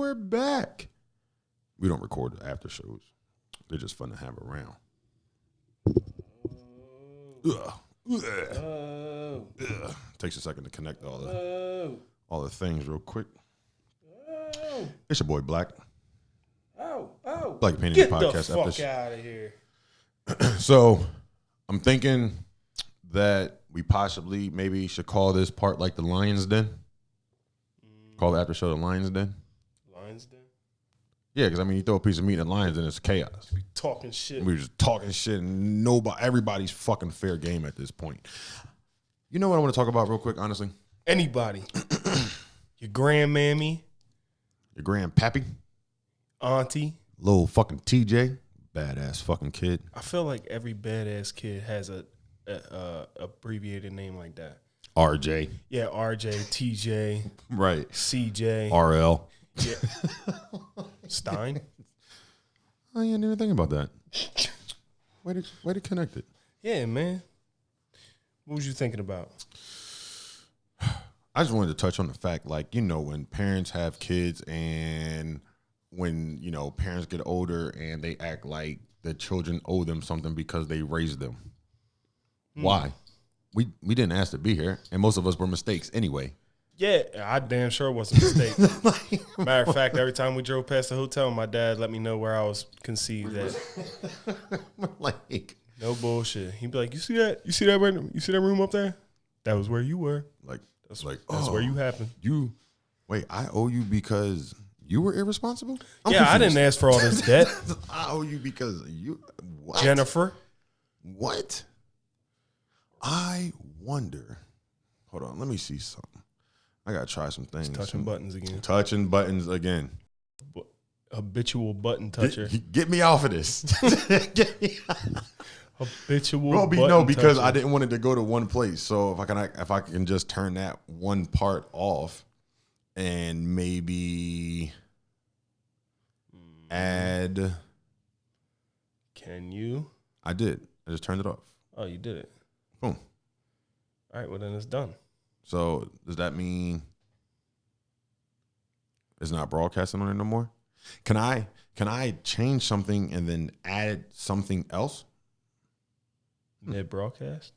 we're back. We don't record the after shows. They're just fun to have around. Takes a second to connect all the things real quick. It's your boy Black. Black Opinionated podcast. Get the fuck out of here. So I'm thinking that we possibly maybe should call this part like the Lion's Den. Call the after show the Lion's Den. Lion's Den? Yeah, because I mean, you throw a piece of meat in the Lion's Den, it's chaos. We talking shit. We're just talking shit, and everybody's fucking fair game at this point. You know what I want to talk about real quick, honestly? Anybody. Your grandmammy. Your grandpappy. Auntie. Little fucking TJ. Badass fucking kid. I feel like every badass kid has a abbreviated name like that. RJ. Yeah, RJ, TJ. Right. CJ. RL. Yeah. Stein. I didn't even think about that. Way to connect it. Yeah, man. What was you thinking about? I just wanted to touch on the fact, like, you know, when parents have kids and when, you know, parents get older and they act like the children owe them something because they raised them. Why? We didn't ask to be here, and most of us were mistakes anyway. Yeah, I damn sure was a mistake. Matter of fact, every time we drove past the hotel, my dad let me know where I was conceived at. Like, no bullshit. He'd be like, "You see that? You see that room up there? That was where you were. That's where you happened. I owe you because you were irresponsible? I'm confused. I didn't ask for all this debt. I owe you because you what? Jennifer. What? I wonder. Hold on, let me see something. I gotta try some things. Touching buttons again. Touching buttons again. Habitual button toucher. Get me off of this. Habitual button because toucher. I didn't want it to go to one place. So if I can just turn that one part off and maybe add. Can you? I did. I just turned it off. Oh, you did it. Boom. All right, well then it's done. So does that mean it's not broadcasting on it no more? Can I change something and then add something else? Mid broadcast?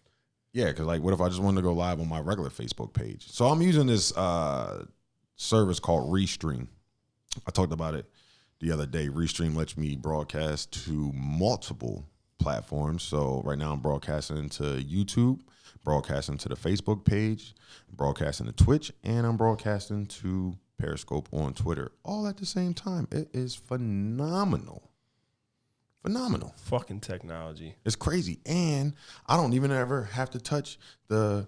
Yeah, because like, what if I just wanted to go live on my regular Facebook page? So I'm using this service called Restream. I talked about it the other day. Restream lets me broadcast to multiple platforms. So right now I'm broadcasting to YouTube, broadcasting to the Facebook page, broadcasting to Twitch, and I'm broadcasting to Periscope on Twitter all at the same time. It is phenomenal. Phenomenal. Fucking technology. It's crazy. And I don't even ever have to touch the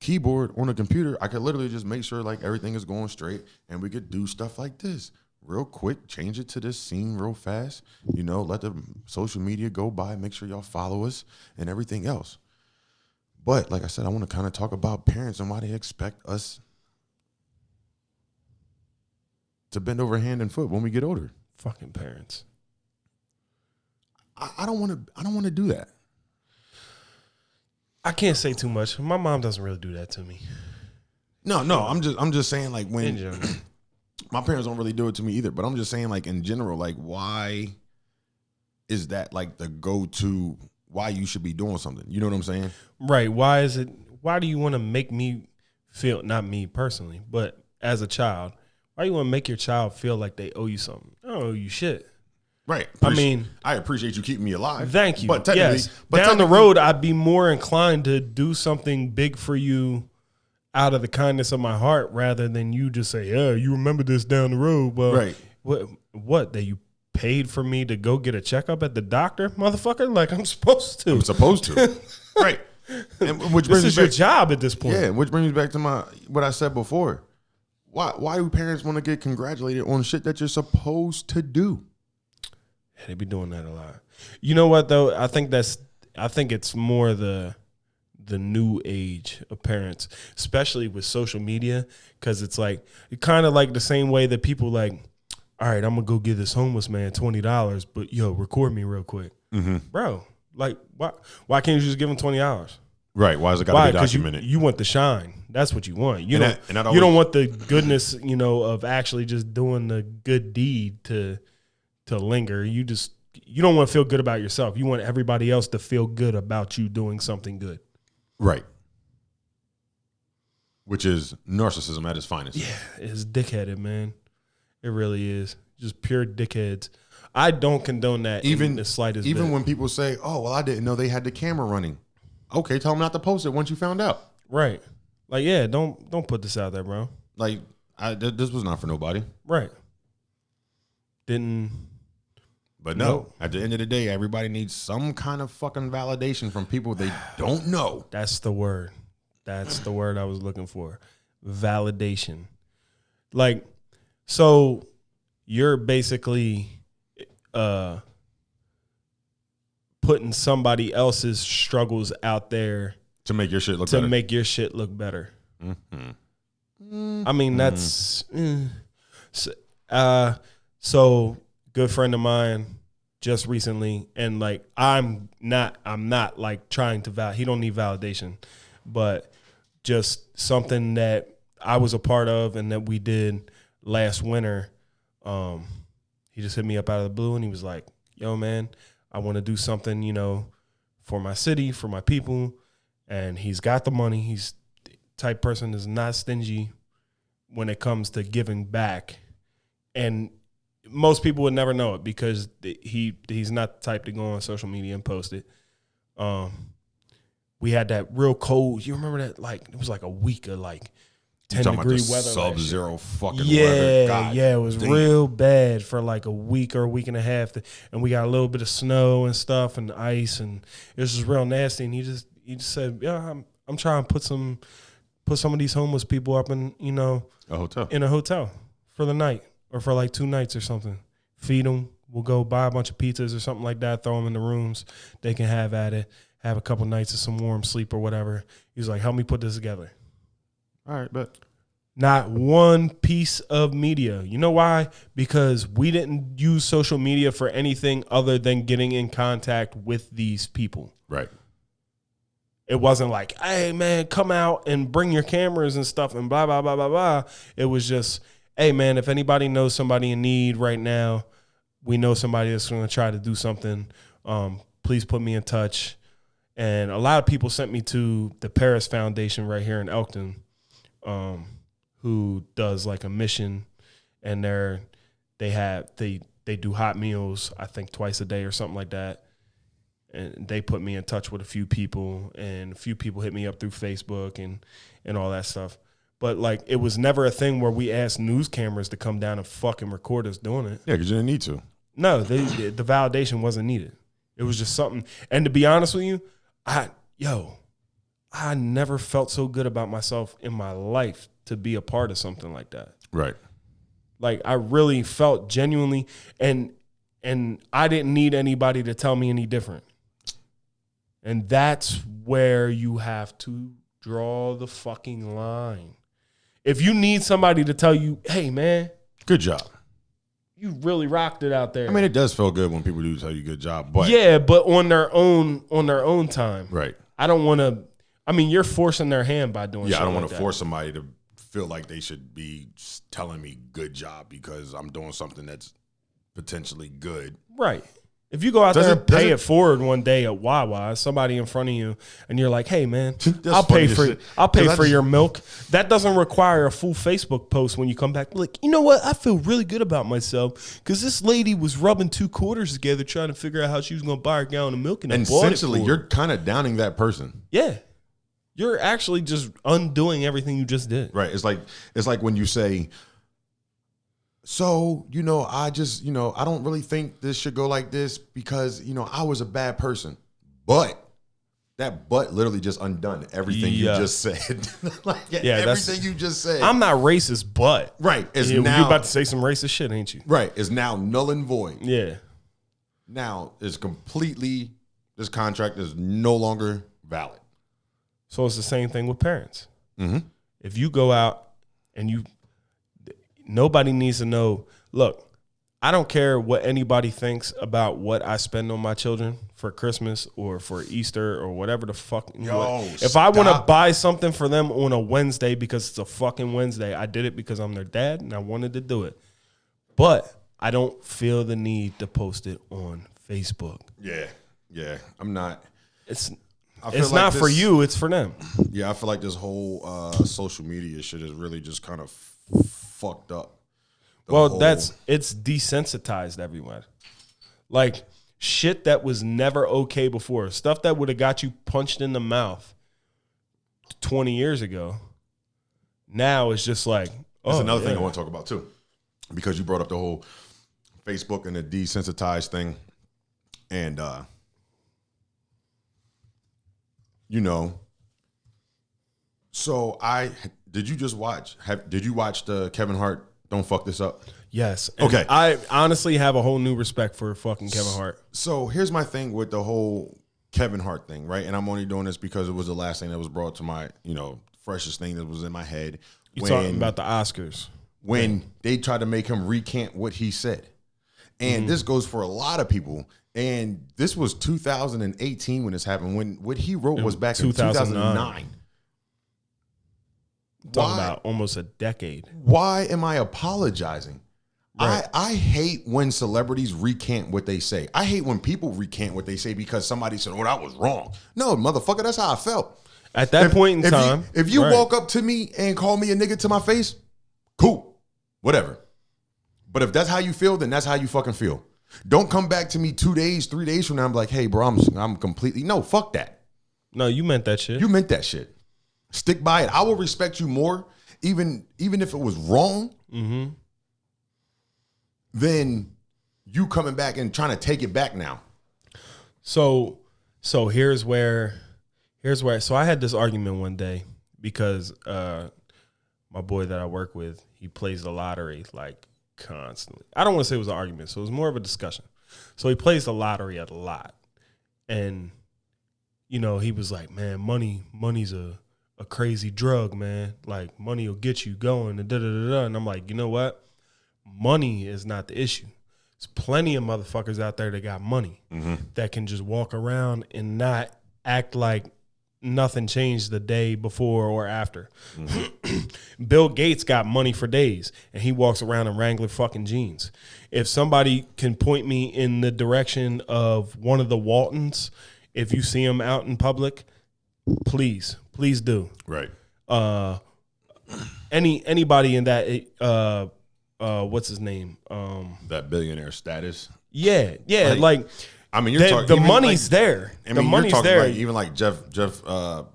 keyboard on a computer. I could literally just make sure like everything is going straight and we could do stuff like this real quick, change it to this scene real fast, you know, let the social media go by, make sure y'all follow us and everything else. But like I said, I want to kind of talk about parents and why they expect us to bend over hand and foot when we get older. Fucking parents. I don't want to do that. I can't say too much. My mom doesn't really do that to me. No, I'm just saying like when my parents don't really do it to me either, but I'm just saying like in general, like why is that like the go-to why you should be doing something? You know what I'm saying? Right. Why do you want to make me feel, not me personally, but as a child, why do you want to make your child feel like they owe you something? I don't owe you shit. Right. I appreciate you keeping me alive. Thank you. But technically, down the road, I'd be more inclined to do something big for you out of the kindness of my heart rather than you just say, yeah, you remember this down the road. Well, right. What? That you paid for me to go get a checkup at the doctor, motherfucker? Like I'm supposed to. I'm supposed to. Right. And which this is your job at this point. Yeah, which brings me back to what I said before. Why do parents want to get congratulated on shit that you're supposed to do? They be doing that a lot. You know what though? I think it's more the new age of parents, especially with social media, because it's like kind of like the same way that people like, all right, I'm gonna go give this homeless man $20, but yo, record me real quick, bro. Like, why can't you just give him $20? Right. Why is it got Why? to be Because documented? you want the shine. That's what you want. You And don't. that You don't always- want the goodness, of actually just doing the good deed to linger. You don't want to feel good about yourself. You want everybody else to feel good about you doing something good. Right. Which is narcissism at its finest. Yeah, it's dickheaded, man. It really is. Just pure dickheads. I don't condone that in the slightest Even bit. when people say, "Oh, well, I didn't know they had the camera running." Okay, tell them not to post it once you found out. Right. Like, yeah, don't put this out there, bro. Like, this was not for nobody. Right. Didn't. But no, at the end of the day, everybody needs some kind of fucking validation from people they don't know. That's the word. That's the word I was looking for. Validation. Like, so you're basically putting somebody else's struggles out there To make your shit look to better. make your shit look better. Mm-hmm. I mean, that's so good friend of mine just recently, and like I'm not like trying to he don't need validation, but just something that I was a part of and that we did last winter. He just hit me up out of the blue and he was like, "Yo, man, I want to do something, for my city, for my people." And he's got the money. He's the type person is not stingy when it comes to giving back. And most people would never know it because he's not the type to go on social media and post it. We had that real cold. You remember that? Like it was like a week of like 10-degree weather. Sub-zero fucking weather. Yeah, it was real bad for like a week or a week and a half. And we got a little bit of snow and stuff and ice, and it was just real nasty. And he just said, "Yeah, I'm trying to put some of these homeless people up in a hotel for the night or for like 2 nights or something. Feed them. We'll go buy a bunch of pizzas or something like that. Throw them in the rooms. They can have at it. Have a couple nights of some warm sleep or whatever." He's like, "Help me put this together." All right, but Not one piece of media. You know why? Because we didn't use social media for anything other than getting in contact with these people. right. It wasn't like, "Hey, man, come out and bring your cameras and stuff and blah, blah, blah, blah, blah." It was just, "Hey, man, if anybody knows somebody in need right now, we know somebody that's going to try to do something. Please put me in touch." And a lot of people sent me to the Paris Foundation right here in Elkton, who does like a mission, and they do hot meals, I think twice a day or something like that. And they put me in touch with a few people, and a few people hit me up through Facebook and all that stuff. But like, it was never a thing where we asked news cameras to come down and fucking record us doing it. Yeah, because you didn't need to. No, the validation wasn't needed. It was just something. And to be honest with you, I never felt so good about myself in my life to be a part of something like that. Right. Like, I really felt genuinely, and I didn't need anybody to tell me any different. And that's where you have to draw the fucking line. If you need somebody to tell you, "Hey, man, Good job." you really rocked it out there." I mean, it does feel good when people do tell you good job, but yeah, but on their own time. right. I don't want to. I mean, you're forcing their hand by doing. Yeah, shit I don't like want to that. force somebody to feel like they should be telling me good job because I'm doing something that's potentially good. Right. If you go out there and pay it forward one day at Wawa, somebody in front of you, and you're like, "Hey, man, I'll pay for your milk." That doesn't require a full Facebook post when you come back. Like, "You know what? I feel really good about myself because this lady was rubbing 2 quarters together trying to figure out how she was going to buy a gallon of milk, and I bought it for Essentially, her." you're kind of downing that person. Yeah. You're actually just undoing everything you just did. Right. It's like when you say, "So, I just, I don't really think this should go like this because, I was a bad person." But that literally just undone everything you just said. Everything you just said. I'm not racist, but. Right. You about to say some racist shit, ain't you? Right. It's now null and void. Yeah. Now this contract is no longer valid. So it's the same thing with parents. Mm-hmm. If you go out and nobody needs to know, look, I don't care what anybody thinks about what I spend on my children for Christmas or for Easter or whatever the fuck. If I want to buy something for them on a Wednesday because it's a fucking Wednesday, I did it because I'm their dad and I wanted to do it. But I don't feel the need to post it on Facebook. Yeah. I'm not. It's not for you. It's for them. Yeah, I feel like this whole social media shit is really just kind of fucked up. It's desensitized everyone. Like shit that was never okay before, stuff that would have got you punched in the mouth 20 years ago. Now it's just like, that's another thing I want to talk about too, because you brought up the whole Facebook and the desensitized thing, and so did you watch the Kevin Hart Don't Fuck This Up? Yes. Okay. I honestly have a whole new respect for fucking Kevin Hart. So here's my thing with the whole Kevin Hart thing, right? And I'm only doing this because it was the last thing that was brought to my, freshest thing that was in my head. You talking about the Oscars. When they tried to make him recant what he said. And this goes for a lot of people. And this was 2018 when this happened. When what he wrote was back in 2009. Talking about almost a decade. Why am I apologizing? Right. I hate when celebrities recant what they say. I hate when people recant what they say because somebody said, that was wrong. No, motherfucker, that's how I felt. At that point in time. If you walk up to me and call me a nigga to my face, cool, whatever. But if that's how you feel, then that's how you fucking feel. Don't come back to me 2 days, 3 days from now and be like, hey, bro, I'm completely, no, fuck that. No, you meant that shit. You meant that shit. Stick by it. I will respect you more, even if it was wrong, than you coming back and trying to take it back now. So here's where. So I had this argument one day because my boy that I work with, he plays the lottery like constantly. I don't want to say it was an argument, so it was more of a discussion. So he plays the lottery a lot, and he was like, "Man, money's a crazy drug, man. Like money will get you going." And And I'm like, you know what? Money is not the issue. There's plenty of motherfuckers out there that got money that can just walk around and not act like nothing changed the day before or after. Bill Gates got money for days, and he walks around in Wrangler fucking jeans. If somebody can point me in the direction of one of the Waltons, if you see him out in public, please do. Right. Anybody in that what's his name? That billionaire status. Yeah. Like I mean, you're talking the money's there. The money's there. Like, even like Jeff. How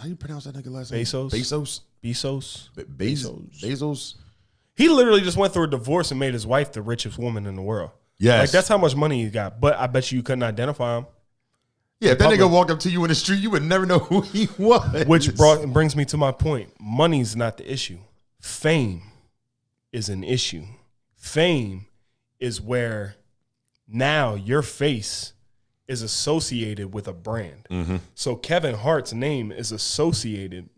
do you pronounce that nigga last name? Bezos. He literally just went through a divorce and made his wife the richest woman in the world. Yes, like that's how much money he got. But I bet you couldn't identify him. Yeah, if that nigga walked up to you in the street, you would never know who he was. Which brings me to my point. Money's not the issue. Fame is an issue. Fame is where now your face is associated with a brand. So Kevin Hart's name is associated,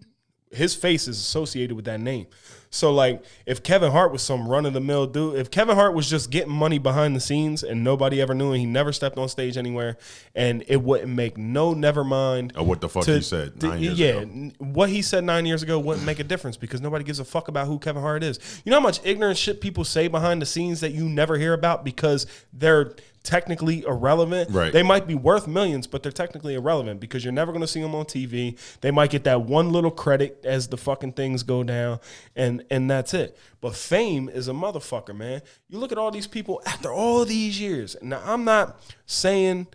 his face is associated with that name. So like if Kevin Hart was some run-of-the-mill dude, if Kevin Hart was just getting money behind the scenes and nobody ever knew and he never stepped on stage anywhere, and it wouldn't make never mind. Or what the fuck he said 9 years ago. What he said 9 years ago wouldn't make a difference because nobody gives a fuck about who Kevin Hart is. You know how much ignorant shit people say behind the scenes that you never hear about because they're technically irrelevant. Right. They might be worth millions, but they're technically irrelevant because you're never going to see them on TV. They might get that one little credit as the fucking things go down, and that's it. But fame is a motherfucker, man. You look at all these people after all these years. Now, I'm not saying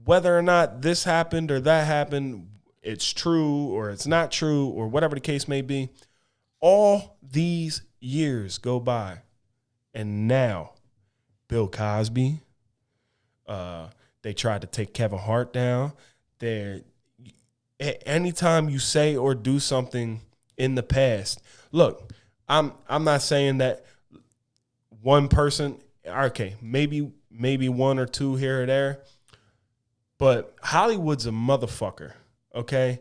whether or not this happened or that happened, it's true or it's not true or whatever the case may be. All these years go by, and now Bill Cosby, they tried to take Kevin Hart down. Anytime you say or do something in the past, look, I'm not saying that one person, okay, maybe one or two here or there, but Hollywood's a motherfucker, okay?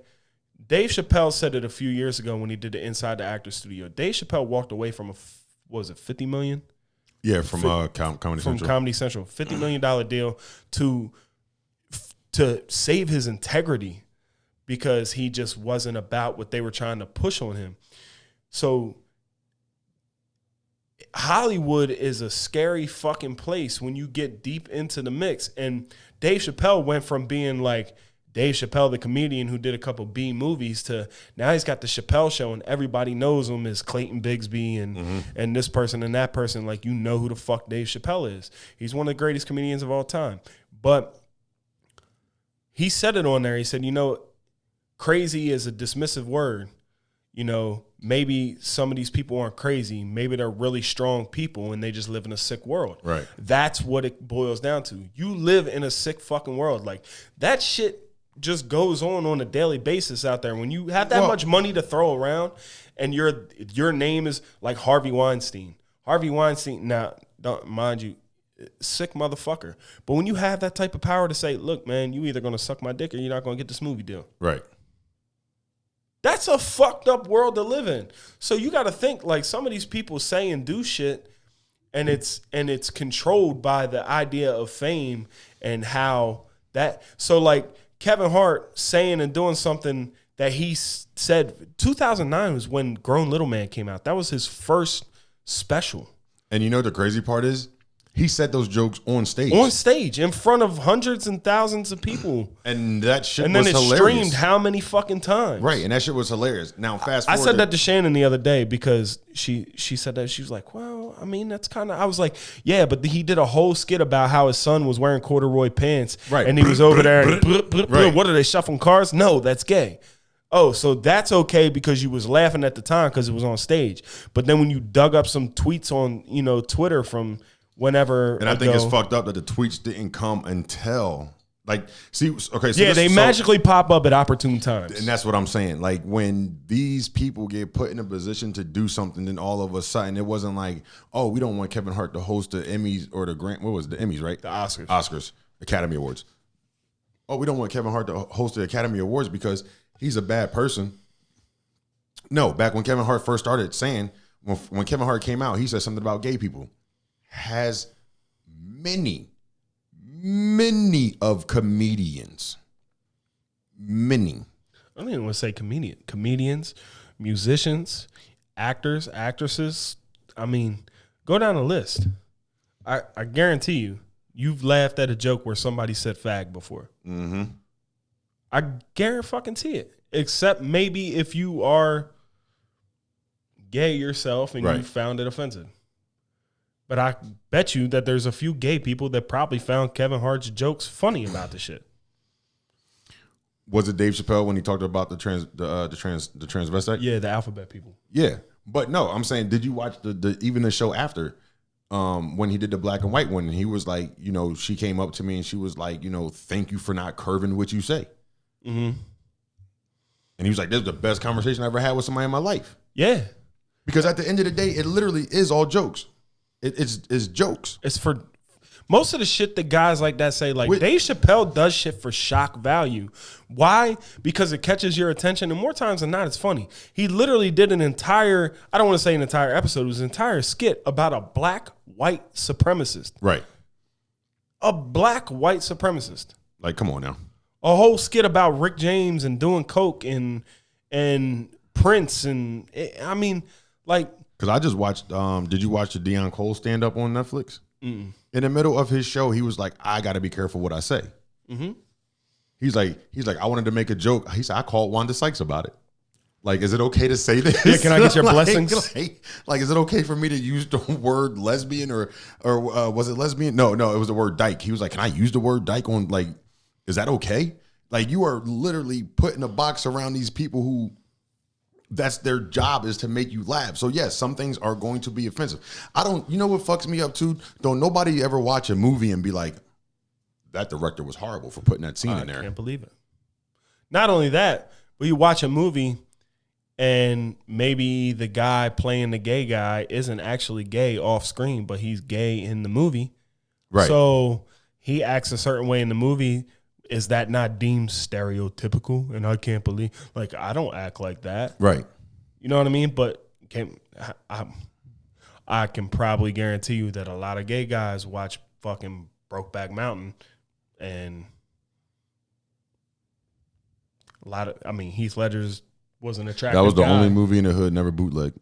Dave Chappelle said it a few years ago when he did the Inside the Actors Studio. Dave Chappelle walked away from $50 million? Yeah, from Comedy Central. Comedy Central, $50 million deal to save his integrity because he just wasn't about what they were trying to push on him. So Hollywood is a scary fucking place when you get deep into the mix. And Dave Chappelle went from being like Dave Chappelle, the comedian who did a couple B movies, to now he's got the Chappelle Show and everybody knows him as Clayton Bigsby and this person and that person. Like, you know who the fuck Dave Chappelle is. He's one of the greatest comedians of all time. But he said it on there. He said, crazy is a dismissive word. Maybe some of these people aren't crazy. Maybe they're really strong people and they just live in a sick world. Right. That's what it boils down to. You live in a sick fucking world. Like, that shit just goes on a daily basis out there. When you have that much money to throw around and your name is like Harvey Weinstein. Harvey Weinstein, now, don't mind you, sick motherfucker. But when you have that type of power to say, look, man, you either going to suck my dick or you're not going to get this movie deal. Right. That's a fucked up world to live in. So you got to think, like, some of these people say and do shit, and it's controlled by the idea of fame and how that. So like Kevin Hart saying and doing something that he said. 2009 was when Grown Little Man came out. That was his first special. And you know the crazy part is, he said those jokes on stage. On stage, in front of hundreds and thousands of people. And that shit was hilarious. And then it streamed how many fucking times? Right, and that shit was hilarious. Now, fast forward. I said that to Shannon the other day because she said that. She was like, well, I mean, that's kind of... I was like, yeah, but he did a whole skit about how his son was wearing corduroy pants. Right. And he was over there and... Right. What are they, shuffling cars? No, that's gay. Oh, so that's okay because you was laughing at the time because it was on stage. But then when you dug up some tweets on, Twitter from... whenever and I think it's fucked up that the tweets didn't come until they magically pop up at opportune times, and that's what I'm saying. Like, when these people get put in a position to do something, then all of a sudden it wasn't like, oh, we don't want Kevin Hart to host the Emmys or the Emmys, right? The Oscars, Academy Awards. Oh, we don't want Kevin Hart to host the Academy Awards because he's a bad person. No, back when Kevin Hart first started saying, when Kevin Hart came out, he said something about gay people. Has many of comedians. Many. I don't even want to say comedians, musicians, actors, actresses. I mean, go down the list. I guarantee you've laughed at a joke where somebody said fag before. Mm-hmm. I guarantee it. Except maybe if you are gay yourself and you found it offensive. But I bet you that there's a few gay people that probably found Kevin Hart's jokes funny about the shit. Was it Dave Chappelle when he talked about the transvestite? Yeah, the alphabet people. Yeah, but no, I'm saying, did you watch even the show after when he did the black and white one? And he was like, she came up to me and she was like, thank you for not curving what you say. Mm-hmm. And he was like, this is the best conversation I ever had with somebody in my life. Yeah, because at the end of the day, it literally is all jokes. It's jokes. It's for most of the shit that guys like that say. Like, Dave Chappelle does shit for shock value. Why? Because it catches your attention, and more times than not, it's funny. He literally did an entire, I don't want to say an entire episode, it was an entire skit about a black white supremacist. Right. A black white supremacist. Like, come on now. A whole skit about Rick James and doing coke and Prince and I mean, like. Because I just watched, did you watch the Deion Cole stand-up on Netflix? Mm-mm. In the middle of his show, he was like, I got to be careful what I say. Mm-hmm. He's like, I wanted to make a joke. He said, I called Wanda Sykes about it. Like, is it okay to say this? Yeah, can I get your blessings? Like, is it okay for me to use the word lesbian or was it lesbian? No, it was the word dyke. He was like, can I use the word dyke on, like, is that okay? Like, you are literally putting a box around these people who, that's their job, is to make you laugh. So yes, some things are going to be offensive. You know what fucks me up too? Don't nobody ever watch a movie and be like, that director was horrible for putting that scene in there. I can't believe it. Not only that, but you watch a movie and maybe the guy playing the gay guy isn't actually gay off screen, but he's gay in the movie. Right. So he acts a certain way in the movie. Is that not deemed stereotypical? And I can't believe, like, I don't act like that. Right. You know what I mean? But I can probably guarantee you that a lot of gay guys watch fucking Brokeback Mountain, and Heath Ledger's was an attractive That was the guy. only movie in the hood never bootleg.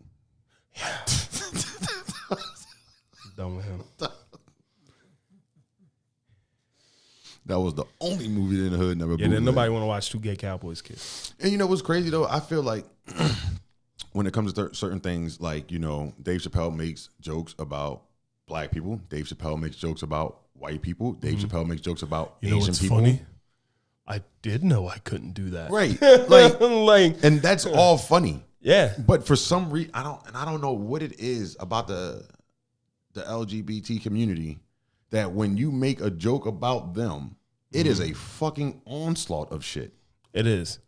Done with him. That was the only movie in the hood never Yeah, bootleg. then nobody want to watch two gay Cowboys kids. And you know what's crazy though? I feel like when it comes to certain things, like, you know, Dave Chappelle makes jokes about black people. Dave Chappelle makes jokes about white people. Dave Chappelle makes jokes about Asian people. Funny? I did know I couldn't do that. Right. Like, And that's all funny. Yeah. But for some reason, I don't know what it is about the LGBT community that when you make a joke about them, it is a fucking onslaught of shit. It is.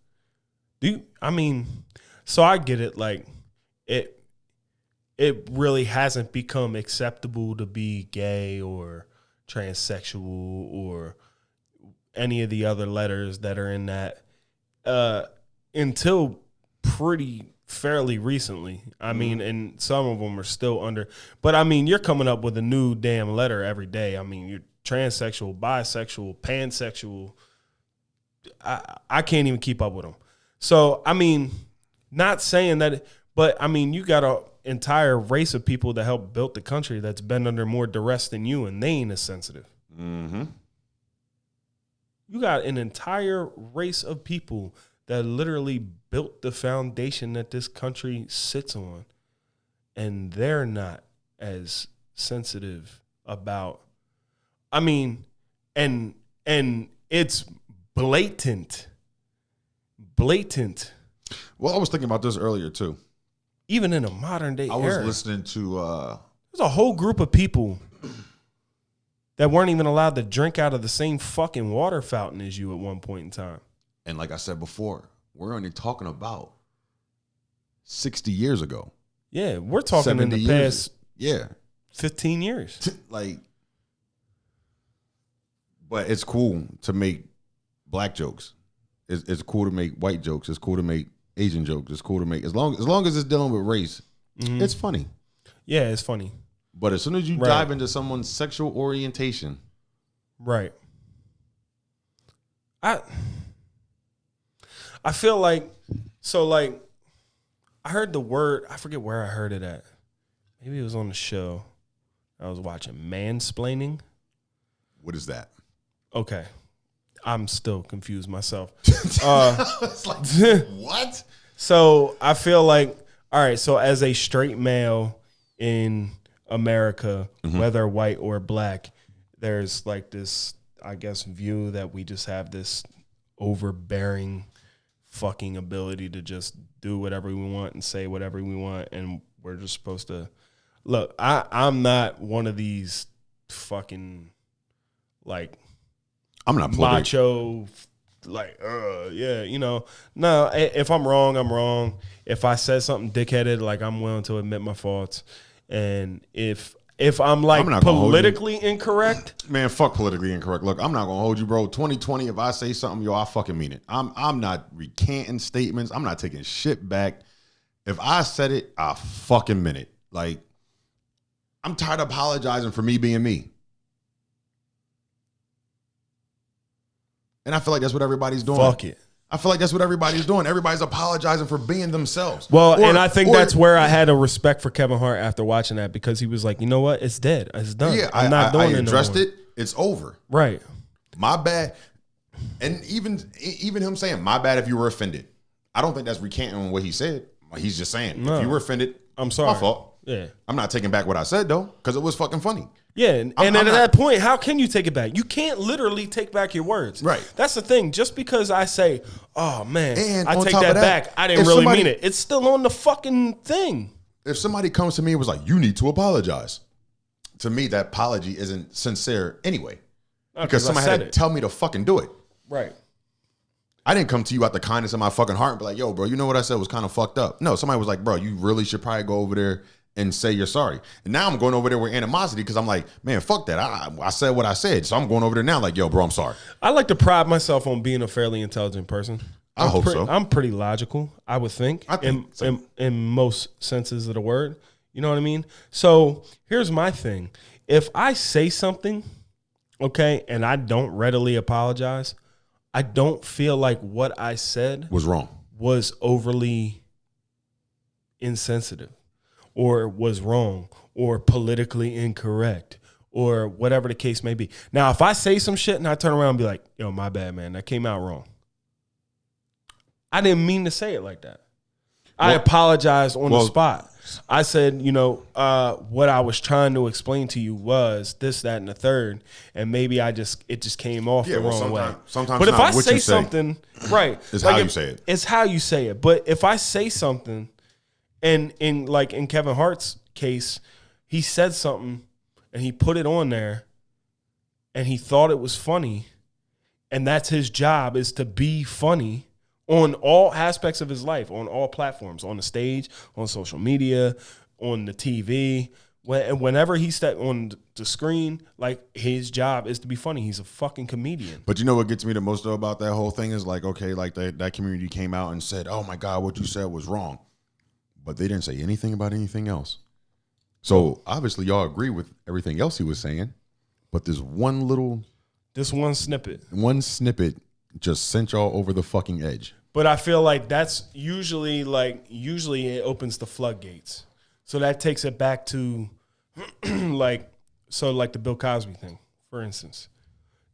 So I get it. Like, it really hasn't become acceptable to be gay or transsexual or any of the other letters that are in that until fairly recently. I mean, and some of them are still under. But I mean, you're coming up with a new damn letter every day. I mean, you're transsexual, bisexual, pansexual. I can't even keep up with them. So, I mean, not saying that, but I mean, you got an entire race of people that helped build the country that's been under more duress than you, and they ain't as sensitive. Mm-hmm. You got an entire race of people that literally built the foundation that this country sits on, and they're not as sensitive about. I mean, and it's blatant. Well, I was thinking about this earlier too. Even in a modern day I was era, listening to there's a whole group of people that weren't even allowed to drink out of the same fucking water fountain as you at one point in time. And like I said before, we're only talking about 60 years ago. Yeah, we're talking in the past 15 years. Like, but it's cool to make black jokes. It's cool to make white jokes. It's cool to make Asian jokes. It's cool to make as long as it's dealing with race, it's funny. Yeah, it's funny. But as soon as you dive into someone's sexual orientation, right? I feel like I heard the word. I forget where I heard it at. Maybe it was on the show I was watching. Mansplaining. What is that? Okay. I'm still confused myself. It's like, what? So I feel like, all right, so as a straight male in America, whether white or black, there's like this, I guess, view that we just have this overbearing fucking ability to just do whatever we want and say whatever we want, and we're just supposed to look. I'm not one of these fucking like I'm not macho, like, yeah, you know. No, if I'm wrong, I'm wrong. If I said something dickheaded, like, I'm willing to admit my faults. And if I'm like politically incorrect, man, fuck politically incorrect. Look, I'm not gonna hold you, bro. 2020. If I say something, I fucking mean it. I'm not recanting statements. I'm not taking shit back. If I said it, I fucking meant it. Like, I'm tired of apologizing for me being me. And I feel like that's what everybody's doing. Fuck it. I feel like that's what everybody's doing. Everybody's apologizing for being themselves. Well, and I think that's where I had a respect for Kevin Hart after watching that, because he was like, you know what? It's dead. It's done. Yeah, I'm not doing it. I addressed it. It's over. Right. My bad. And even him saying, my bad if you were offended. I don't think that's recanting what he said. He's just saying, if you were offended, I'm sorry. My fault. Yeah. I'm not taking back what I said, though, because it was fucking funny. Yeah, and at that point, how can you take it back? You can't literally take back your words. Right. That's the thing. Just because I say, oh, man, and I take that back, I didn't really mean it. It's still on the fucking thing. If somebody comes to me and was like, you need to apologize, to me, that apology isn't sincere anyway. Because somebody had to tell me to fucking do it. Right. I didn't come to you out the kindness of my fucking heart and be like, yo, bro, you know what I said was kind of fucked up. No, somebody was like, bro, you really should probably go over there and say you're sorry. And now I'm going over there with animosity because I'm like, man, fuck that. I said what I said. So I'm going over there now like, yo, bro, I'm sorry. I like to pride myself on being a fairly intelligent person. I hope so. I'm pretty logical, I would think. In most senses of the word. You know what I mean? So here's my thing. If I say something, okay, and I don't readily apologize, I don't feel like what I said Was wrong. was overly insensitive or was wrong or politically incorrect or whatever the case may be. Now, if I say some shit and I turn around and be like, yo, my bad, man, that came out wrong. I didn't mean to say it like that. I apologized on the spot. I said, what I was trying to explain to you was this, that, and the third, and maybe it just came off the wrong way. Sometimes, but if I what say you something, right, it's how you say it. It's how you say it. But if I say something, and in Kevin Hart's case, he said something and he put it on there, and he thought it was funny, and that's his job, is to be funny on all aspects of his life, on all platforms, on the stage, on social media, on the TV. Whenever he stepped on the screen, like, his job is to be funny. He's a fucking comedian. But you know what gets me the most though about that whole thing is like, okay, like that community came out and said, oh my God, what you said was wrong. But they didn't say anything about anything else. So obviously y'all agree with everything else he was saying. But this one snippet just sent y'all over the fucking edge. But I feel like that's usually it opens the floodgates. So that takes it back to like the Bill Cosby thing, for instance.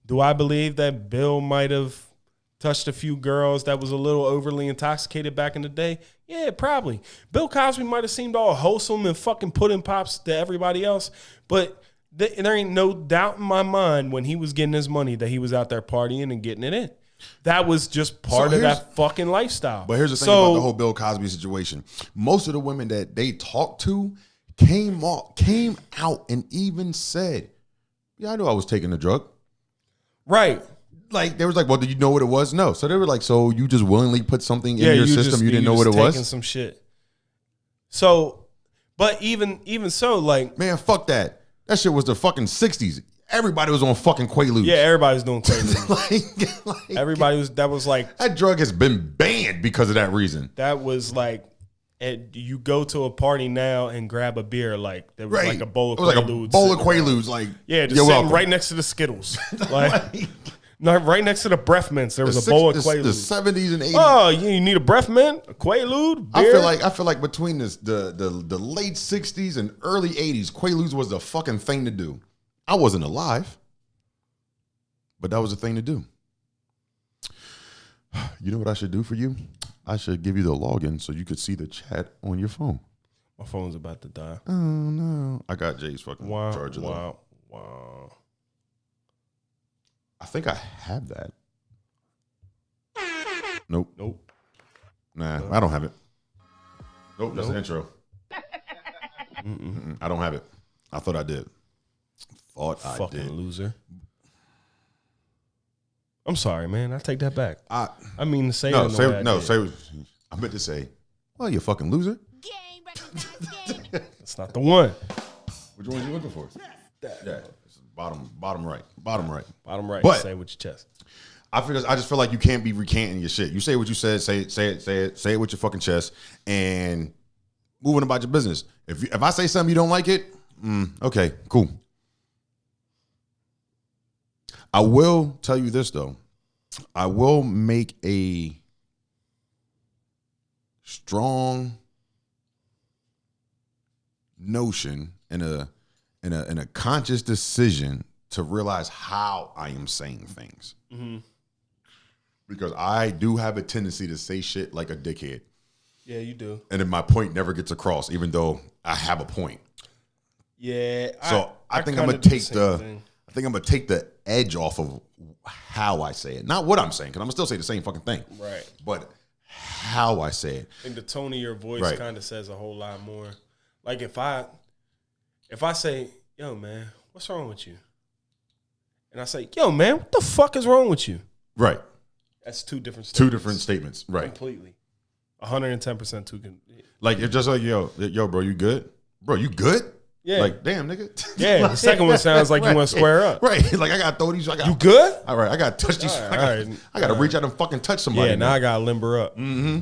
Do I believe that Bill might have touched a few girls that was a little overly intoxicated back in the day? Yeah, probably. Bill Cosby might have seemed all wholesome and fucking pudding pops to everybody else, but there ain't no doubt in my mind when he was getting his money that he was out there partying and getting it in. That was just part of that fucking lifestyle. But here's the thing about the whole Bill Cosby situation. Most of the women that they talked to came out and even said, yeah, I knew I was taking the drug. Right. Like, they was like, well, did you know what it was? No. So they were like, so you just willingly put something in your system, you didn't know what it was? Taking some shit. So, but even so, like, man, fuck that. That shit was the fucking 60s. Everybody was on fucking Quaaludes. Yeah, everybody was doing Quaaludes. Everybody was. That was like, that drug has been banned because of that reason. That was like, you go to a party now and grab a beer, like there was like a bowl of Quaaludes. Like a bowl of Quaaludes, like, yeah, just sitting right next to the Skittles, like. No, right next to the breath mints, there was a bowl of Quaaludes. The 70s and 80s. Oh, you need a breath mint, a Quaalude, beer? I feel like between the late 60s and early 80s, Quaaludes was the fucking thing to do. I wasn't alive, but that was the thing to do. You know what I should do for you? I should give you the login so you could see the chat on your phone. My phone's about to die. Oh, no. I got Jay's fucking charger, though. Wow. I think I have that. Nope. Nah, I don't have it. Nope, that's the intro. I don't have it. I thought I did. Fucking loser. I'm sorry, man. I take that back. I mean to say I meant to say, well, you fucking loser. That's not the one. Which one are you looking for? Yeah. Bottom right. But say it with your chest. I just feel like you can't be recanting your shit. You say what you said. Say it with your fucking chest, and moving about your business. If I say something you don't like it, okay, cool. I will tell you this though. I will make a strong notion and a conscious decision to realize how I am saying things. Mm-hmm. Because I do have a tendency to say shit like a dickhead. Yeah, you do. And then my point never gets across, even though I have a point. Yeah. So I think I'm gonna take the edge off of how I say it. Not what I'm saying, because I'm gonna still say the same fucking thing. Right. But how I say it. And the tone of your voice kind of says a whole lot more. Like if I say, yo, man, what's wrong with you? And I say, yo, man, what the fuck is wrong with you? Right. That's two different statements. Right. Completely. 110% two. Like, it's just like, yo, bro, you good? Bro, you good? Yeah. Like, damn, nigga. Yeah, the second one sounds like you want to square up. Right. Like, I got to throw these. You good? All right, I got to touch these. I got to reach out and fucking touch somebody. Yeah, now I got to limber up. Mm-hmm.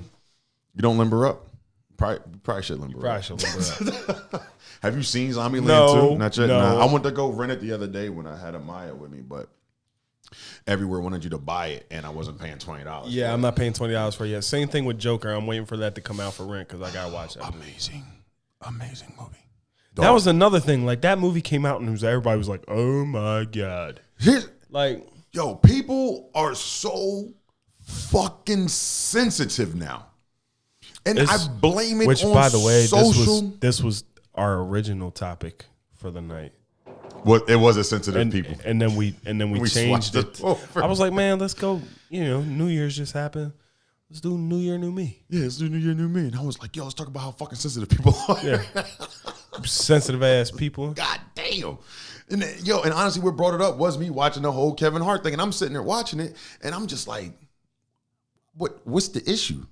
You don't limber up. Probably should limber Probably up. should limber up. Have you seen Zombieland No, 2? Not yet. no. Nah, I went to go rent it the other day when I had Amaya with me, but everywhere wanted you to buy it, and I wasn't paying $20. Yeah, I'm not paying $20 for it yet. Same thing with Joker. I'm waiting for that to come out for rent because I gotta watch that. Amazing movie. That was another thing. Like that movie came out and everybody was like, "Oh my god!" Like, yo, people are so fucking sensitive now, and I blame it. Which, on by the way, social. this was our original topic for the night. What it was a sensitive people, and then we changed swapped it. over. I was like, man, let's go. New Year's just happened. Let's do New Year, New Me. Yeah, let's do New Year, New Me. And I was like, yo, let's talk about how fucking sensitive people are. Yeah, sensitive ass people. God damn. And and honestly, what brought it up was me watching the whole Kevin Hart thing, and I'm sitting there watching it, and I'm just like, what's the issue?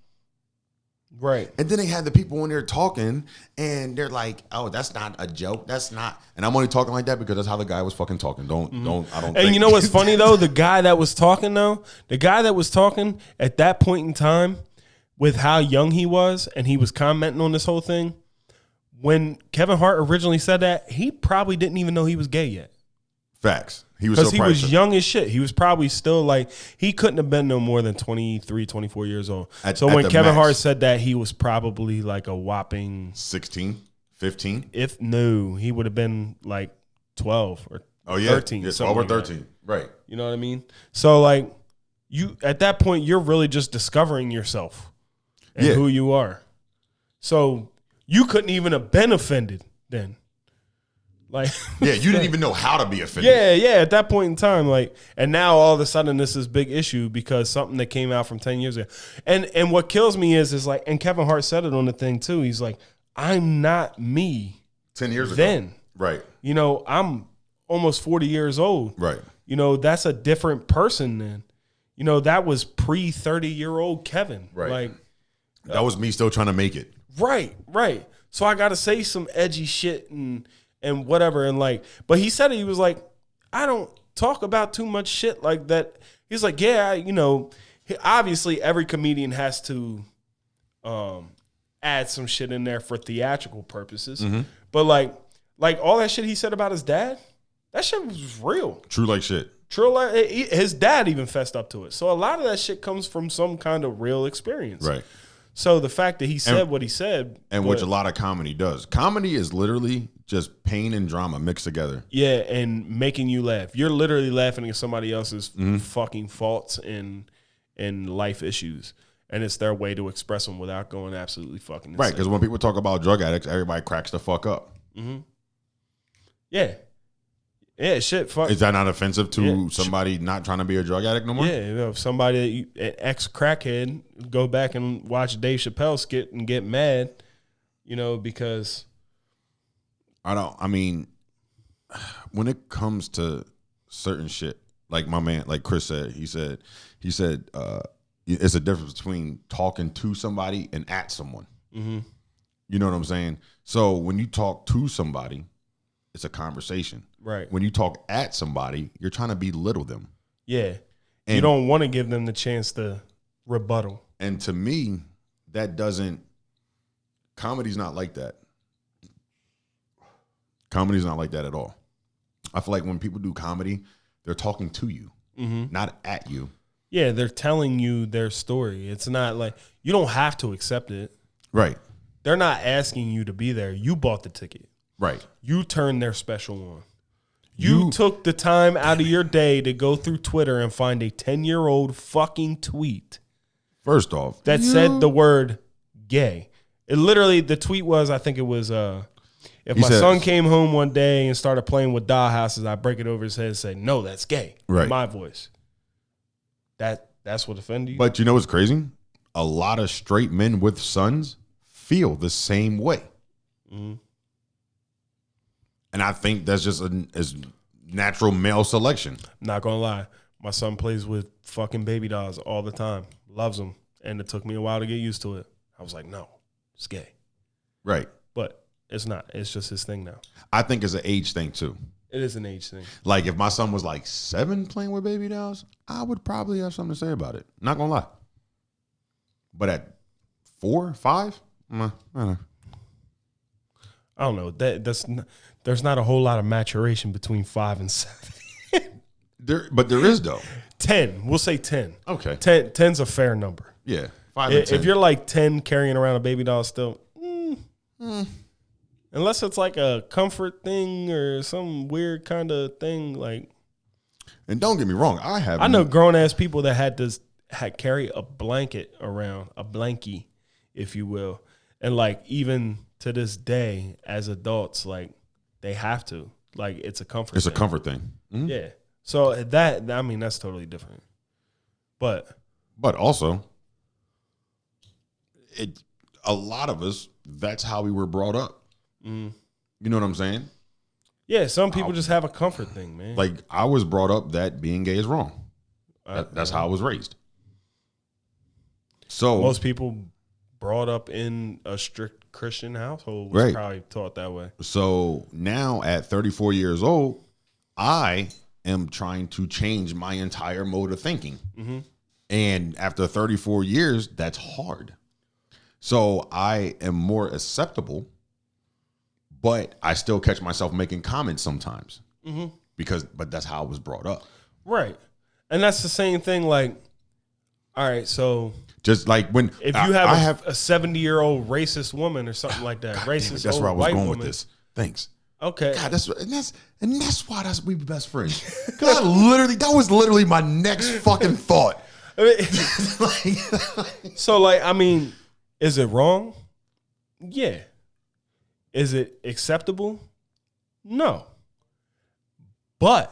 Right. And then they had the people in there talking, and they're like, "Oh, that's not a joke. That's not." And I'm only talking like that because that's how the guy was fucking talking. I don't. And you know what's funny though? The guy that was talking at that point in time, with how young he was, and he was commenting on this whole thing. When Kevin Hart originally said that, he probably didn't even know he was gay yet. Facts. He was Because so he was young as shit. He was probably still like, he couldn't have been no more than 23, 24 years old. So when Kevin Hart said that, he was probably like a whopping 16, 15. He would have been like 12 or 13. It's over 13. Right. You know what I mean? So like you at that point, you're really just discovering yourself and who you are. So you couldn't even have been offended then. Like, yeah, you didn't even know how to be offended. Yeah, at that point in time, like, and now all of a sudden this is big issue because something that came out from 10 years ago. And what kills me is like, and Kevin Hart said it on the thing too. He's like, I'm not me 10 years ago. Then. Right. I'm almost 40 years old. Right. That's a different person then. That was pre-30-year-old Kevin. Right. Like, that was me still trying to make it. Right. So I got to say some edgy shit and whatever. And like, but he said he was like, I don't talk about too much shit like that. He's like, yeah, obviously every comedian has to add some shit in there for theatrical purposes. Mm-hmm. But like all that shit he said about his dad, that shit was real. True like shit. True like his dad even fessed up to it. So a lot of that shit comes from some kind of real experience. Right. So the fact that he said what he said. And which a lot of comedy does. Comedy is literally just pain and drama mixed together. Yeah, and making you laugh. You're literally laughing at somebody else's fucking faults and life issues. And it's their way to express them without going absolutely fucking insane. Right, because when people talk about drug addicts, everybody cracks the fuck up. Mm-hmm. Yeah. Yeah, shit. Fuck. Is that not offensive to somebody not trying to be a drug addict no more? Yeah, if somebody, an ex-crackhead, go back and watch Dave Chappelle skit and get mad, because... when it comes to certain shit, like my man, like Chris said, he said, it's a difference between talking to somebody and at someone. Mm-hmm. You know what I'm saying? So when you talk to somebody, it's a conversation. Right. When you talk at somebody, you're trying to belittle them. Yeah. And you don't want to give them the chance to rebuttal. And to me, comedy's not like that. Comedy's not like that at all. I feel like when people do comedy, they're talking to you, not at you. Yeah, they're telling you their story. It's not like, you don't have to accept it. Right. They're not asking you to be there. You bought the ticket. Right. You turned their special on. You took the time out of your day to go through Twitter and find a 10-year-old fucking tweet. First off, that said the word gay. It literally, the tweet was, I think it was, if my son came home one day and started playing with dollhouses, I break it over his head and say, no, that's gay. Right. My voice. That's what offended you. But you know what's crazy? A lot of straight men with sons feel the same way. Mm-hmm. And I think that's just as natural male selection. Not gonna lie, my son plays with fucking baby dolls all the time. Loves them, and it took me a while to get used to it. I was like, no, it's gay. Right. But it's not. It's just his thing now. I think it's an age thing too. It is an age thing. Like if my son was like 7 playing with baby dolls, I would probably have something to say about it. Not gonna lie. But at 4, 5, I don't know. I don't know. There's not a whole lot of maturation between 5 and 7. But there is though. 10. We'll say 10. Okay. 10's a fair number. Yeah. 5 and 10. If you're like 10 carrying around a baby doll still, unless it's like a comfort thing or some weird kind of thing, like. And don't get me wrong, I know grown ass people that had carry a blanket around, a blankie, if you will, and like even to this day as adults, like they have to, like it's a comfort. It's thing. a comfort thing. Mm-hmm. Yeah. So that's totally different. But also, a lot of us, that's how we were brought up. You know what I'm saying? Yeah, some people just have a comfort thing, man. Like I was brought up that being gay is wrong. That's how I was raised. So most people brought up in a strict Christian household was probably taught that way. So now at 34 years old, I am trying to change my entire mode of thinking. Mm-hmm. And after 34 years, that's hard. So I am more acceptable, but I still catch myself making comments sometimes but that's how I was brought up. Right. And that's the same thing. Like, all right, so just like when if you have a 70-year-old racist woman or something like that, racist that's old where I was white going woman, with this. Thanks. Okay. God, that's why we be best friends. Because that was literally my next fucking thought. So like, I mean, is it wrong? Yeah. Is it acceptable? No. But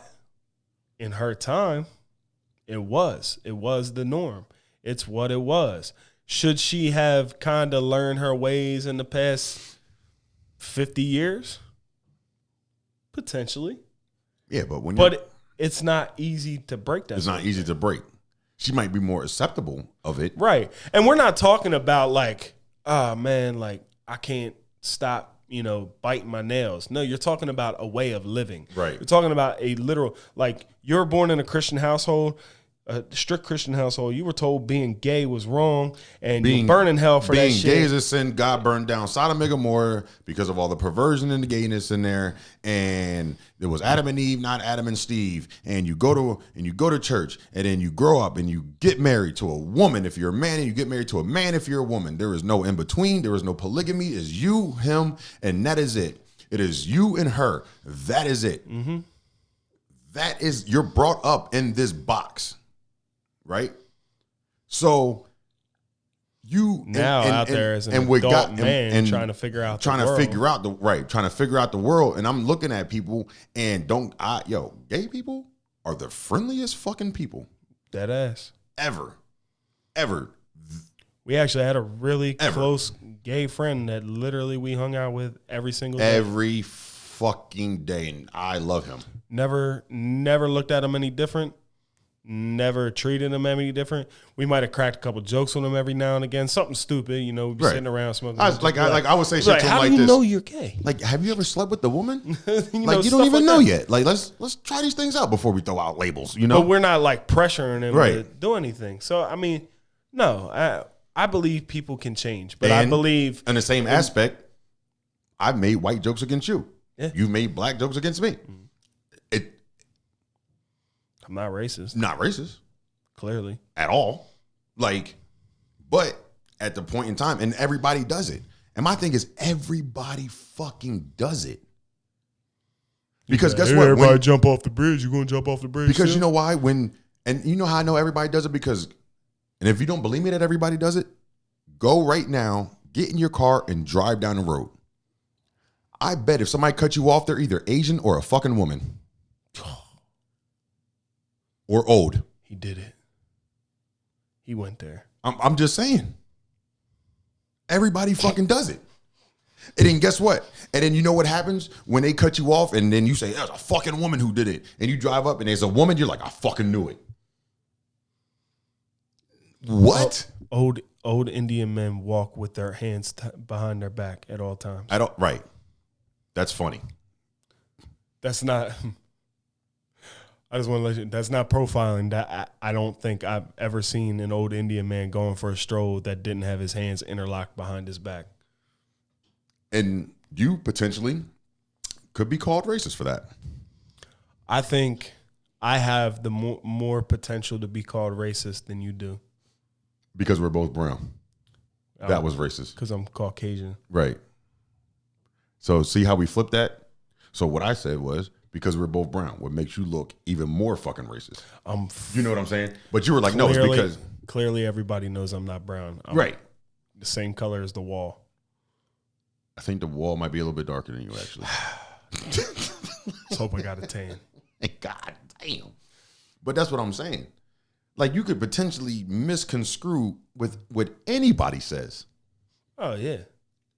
in her time, it was the norm. It's what it was. Should she have kind of learned her ways in the past 50 years? Potentially. Yeah, but it's not easy to break that. It's not easy to break. She might be more acceptable of it. Right. And we're not talking about like, oh man, like I can't stop, biting my nails. No, you're talking about a way of living. Right. You're talking about a literal, like you're born in a Christian household, a strict Christian household. You were told being gay was wrong and you burn in hell for that shit. Being gay is a sin. God burned down Sodom and Gomorrah because of all the perversion and the gayness in there. And there was Adam and Eve, not Adam and Steve. And you go to church, and then you grow up and you get married to a woman if you're a man, and you get married to a man if you're a woman. There is no in between. There is no polygamy. It's you, him, and that is it. It is you and her. That is it. Mm-hmm. That is, you're brought up in this box. Right, so you now out there as an adult man trying to figure out the world, and I'm looking at people and gay people are the friendliest fucking people. Dead ass. Ever. We actually had a really close gay friend that literally we hung out with every single day. Every fucking day, and I love him. Never looked at him any different. Never treated him any different. We might have cracked a couple jokes on him every now and again. Something stupid, we'd be sitting around smoking. I would say shit to him how like do you this. know you're gay? Like, have you ever slept with the woman? You don't even know yet. Like, let's try these things out before we throw out labels. But we're not like pressuring him to do anything. So I mean, no, I believe people can change, but I believe in the same aspect, I've made white jokes against you. Yeah. You've made black jokes against me. Mm-hmm. I'm not racist. Not racist. Clearly. At all. But at the point in time, and everybody does it. And my thing is, everybody fucking does it. Because guess what? Everybody jump off the bridge. You're going to jump off the bridge. Because you know why? And you know how I know everybody does it? Because, and if you don't believe me that everybody does it, go right now, get in your car and drive down the road. I bet if somebody cut you off, they're either Asian or a fucking woman. Or old. He did it. He went there. I'm just saying. Everybody fucking does it. And then guess what? And then you know what happens when they cut you off and then you say, there's a fucking woman who did it. And you drive up and there's a woman, you're like, I fucking knew it. What? Old Indian men walk with their hands behind their back at all times. Right. That's funny. That's not... I just want to let you. That's not profiling. That I don't think I've ever seen an old Indian man going for a stroll that didn't have his hands interlocked behind his back. And you potentially could be called racist for that. I think I have the more potential to be called racist than you do. Because we're both brown. That was racist. Because I'm Caucasian. Right. So see how we flipped that? So what I said was, because we're both brown, what makes you look even more fucking racist. You know what I'm saying? But you were like, no, it's because... Clearly everybody knows I'm not brown. I'm right. The same color as the wall. I think the wall might be a little bit darker than you, actually. Let's hope I got a tan. God damn. But that's what I'm saying. Like, you could potentially misconstrue with what anybody says. Oh, yeah.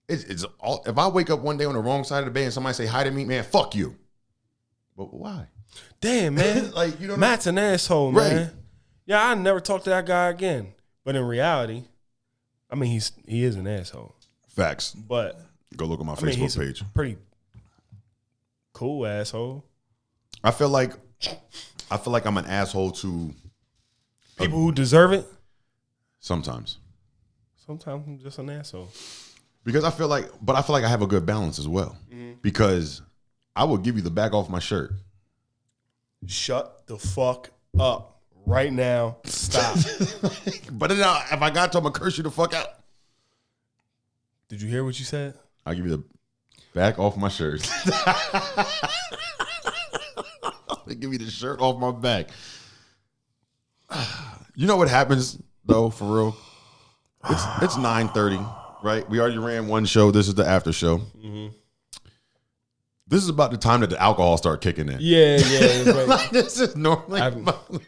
It's all. If I wake up one day on the wrong side of the bed and somebody say hi to me, man, fuck you. But why? Damn, man. Like, you know, Matt's an asshole, man. Right. Yeah, I never talk to that guy again. But in reality, I mean, he is an asshole. Facts. But go look at my Facebook page. A pretty cool asshole. I feel like I'm an asshole to people who deserve it. Sometimes I'm just an asshole. Because I feel like I have a good balance as well. Mm-hmm. Because I will give you the back off my shirt. Shut the fuck up right now. Stop. But then if I got to, I'm gonna curse you the fuck out. Did you hear what you said? I'll give you the back off my shirt. They give me the shirt off my back. You know what happens though, for real? It's 9:30, right? We already ran one show. This is the after show. Mm-hmm. This is about the time that the alcohol start kicking in. Yeah. Right. Like, this is normally.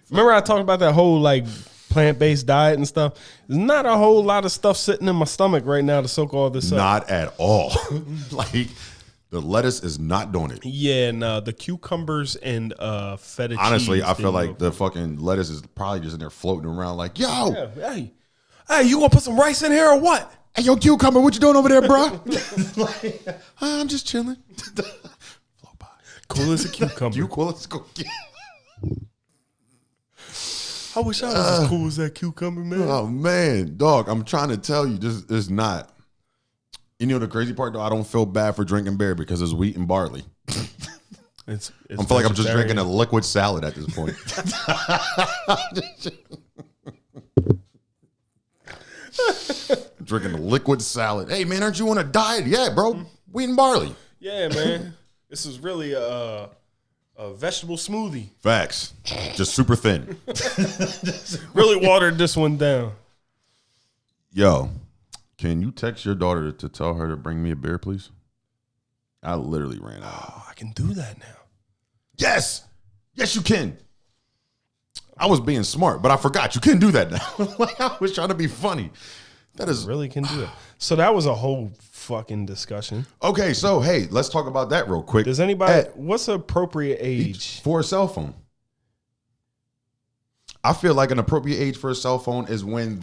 Remember I talked about that whole like plant-based diet and stuff. There's not a whole lot of stuff sitting in my stomach right now to soak all this up. Not at all. Like, the lettuce is not doing it. Yeah, no, the cucumbers and feta cheese. Honestly, I feel like the fucking lettuce is probably just in there floating around like, yo. Yeah, hey, you gonna put some rice in here or what? Hey, yo, cucumber, what you doing over there, bro? Like, I'm just chilling. Cool as a cucumber. You cool as a cucumber. I wish I was as cool as that cucumber, man. Oh, man. Dog, I'm trying to tell you, this is not. You know the crazy part, though? I don't feel bad for drinking beer because it's wheat and barley. I feel like I'm just drinking a liquid salad at this point. Drinking a liquid salad. Hey, man, aren't you on a diet? Yeah, bro. Wheat and barley. Yeah, man. This is really a vegetable smoothie. Facts. Just super thin. Really watered this one down. Yo, can you text your daughter to tell her to bring me a beer, please? I literally ran out. Oh, I can do that now. Yes. Yes, you can. I was being smart, but I forgot. You can do that now. Like, I was trying to be funny. That is really can do it. So that was a whole fucking discussion. Okay, so hey, let's talk about that real quick. Does anybody? What's an appropriate age for a cell phone? I feel like an appropriate age for a cell phone is when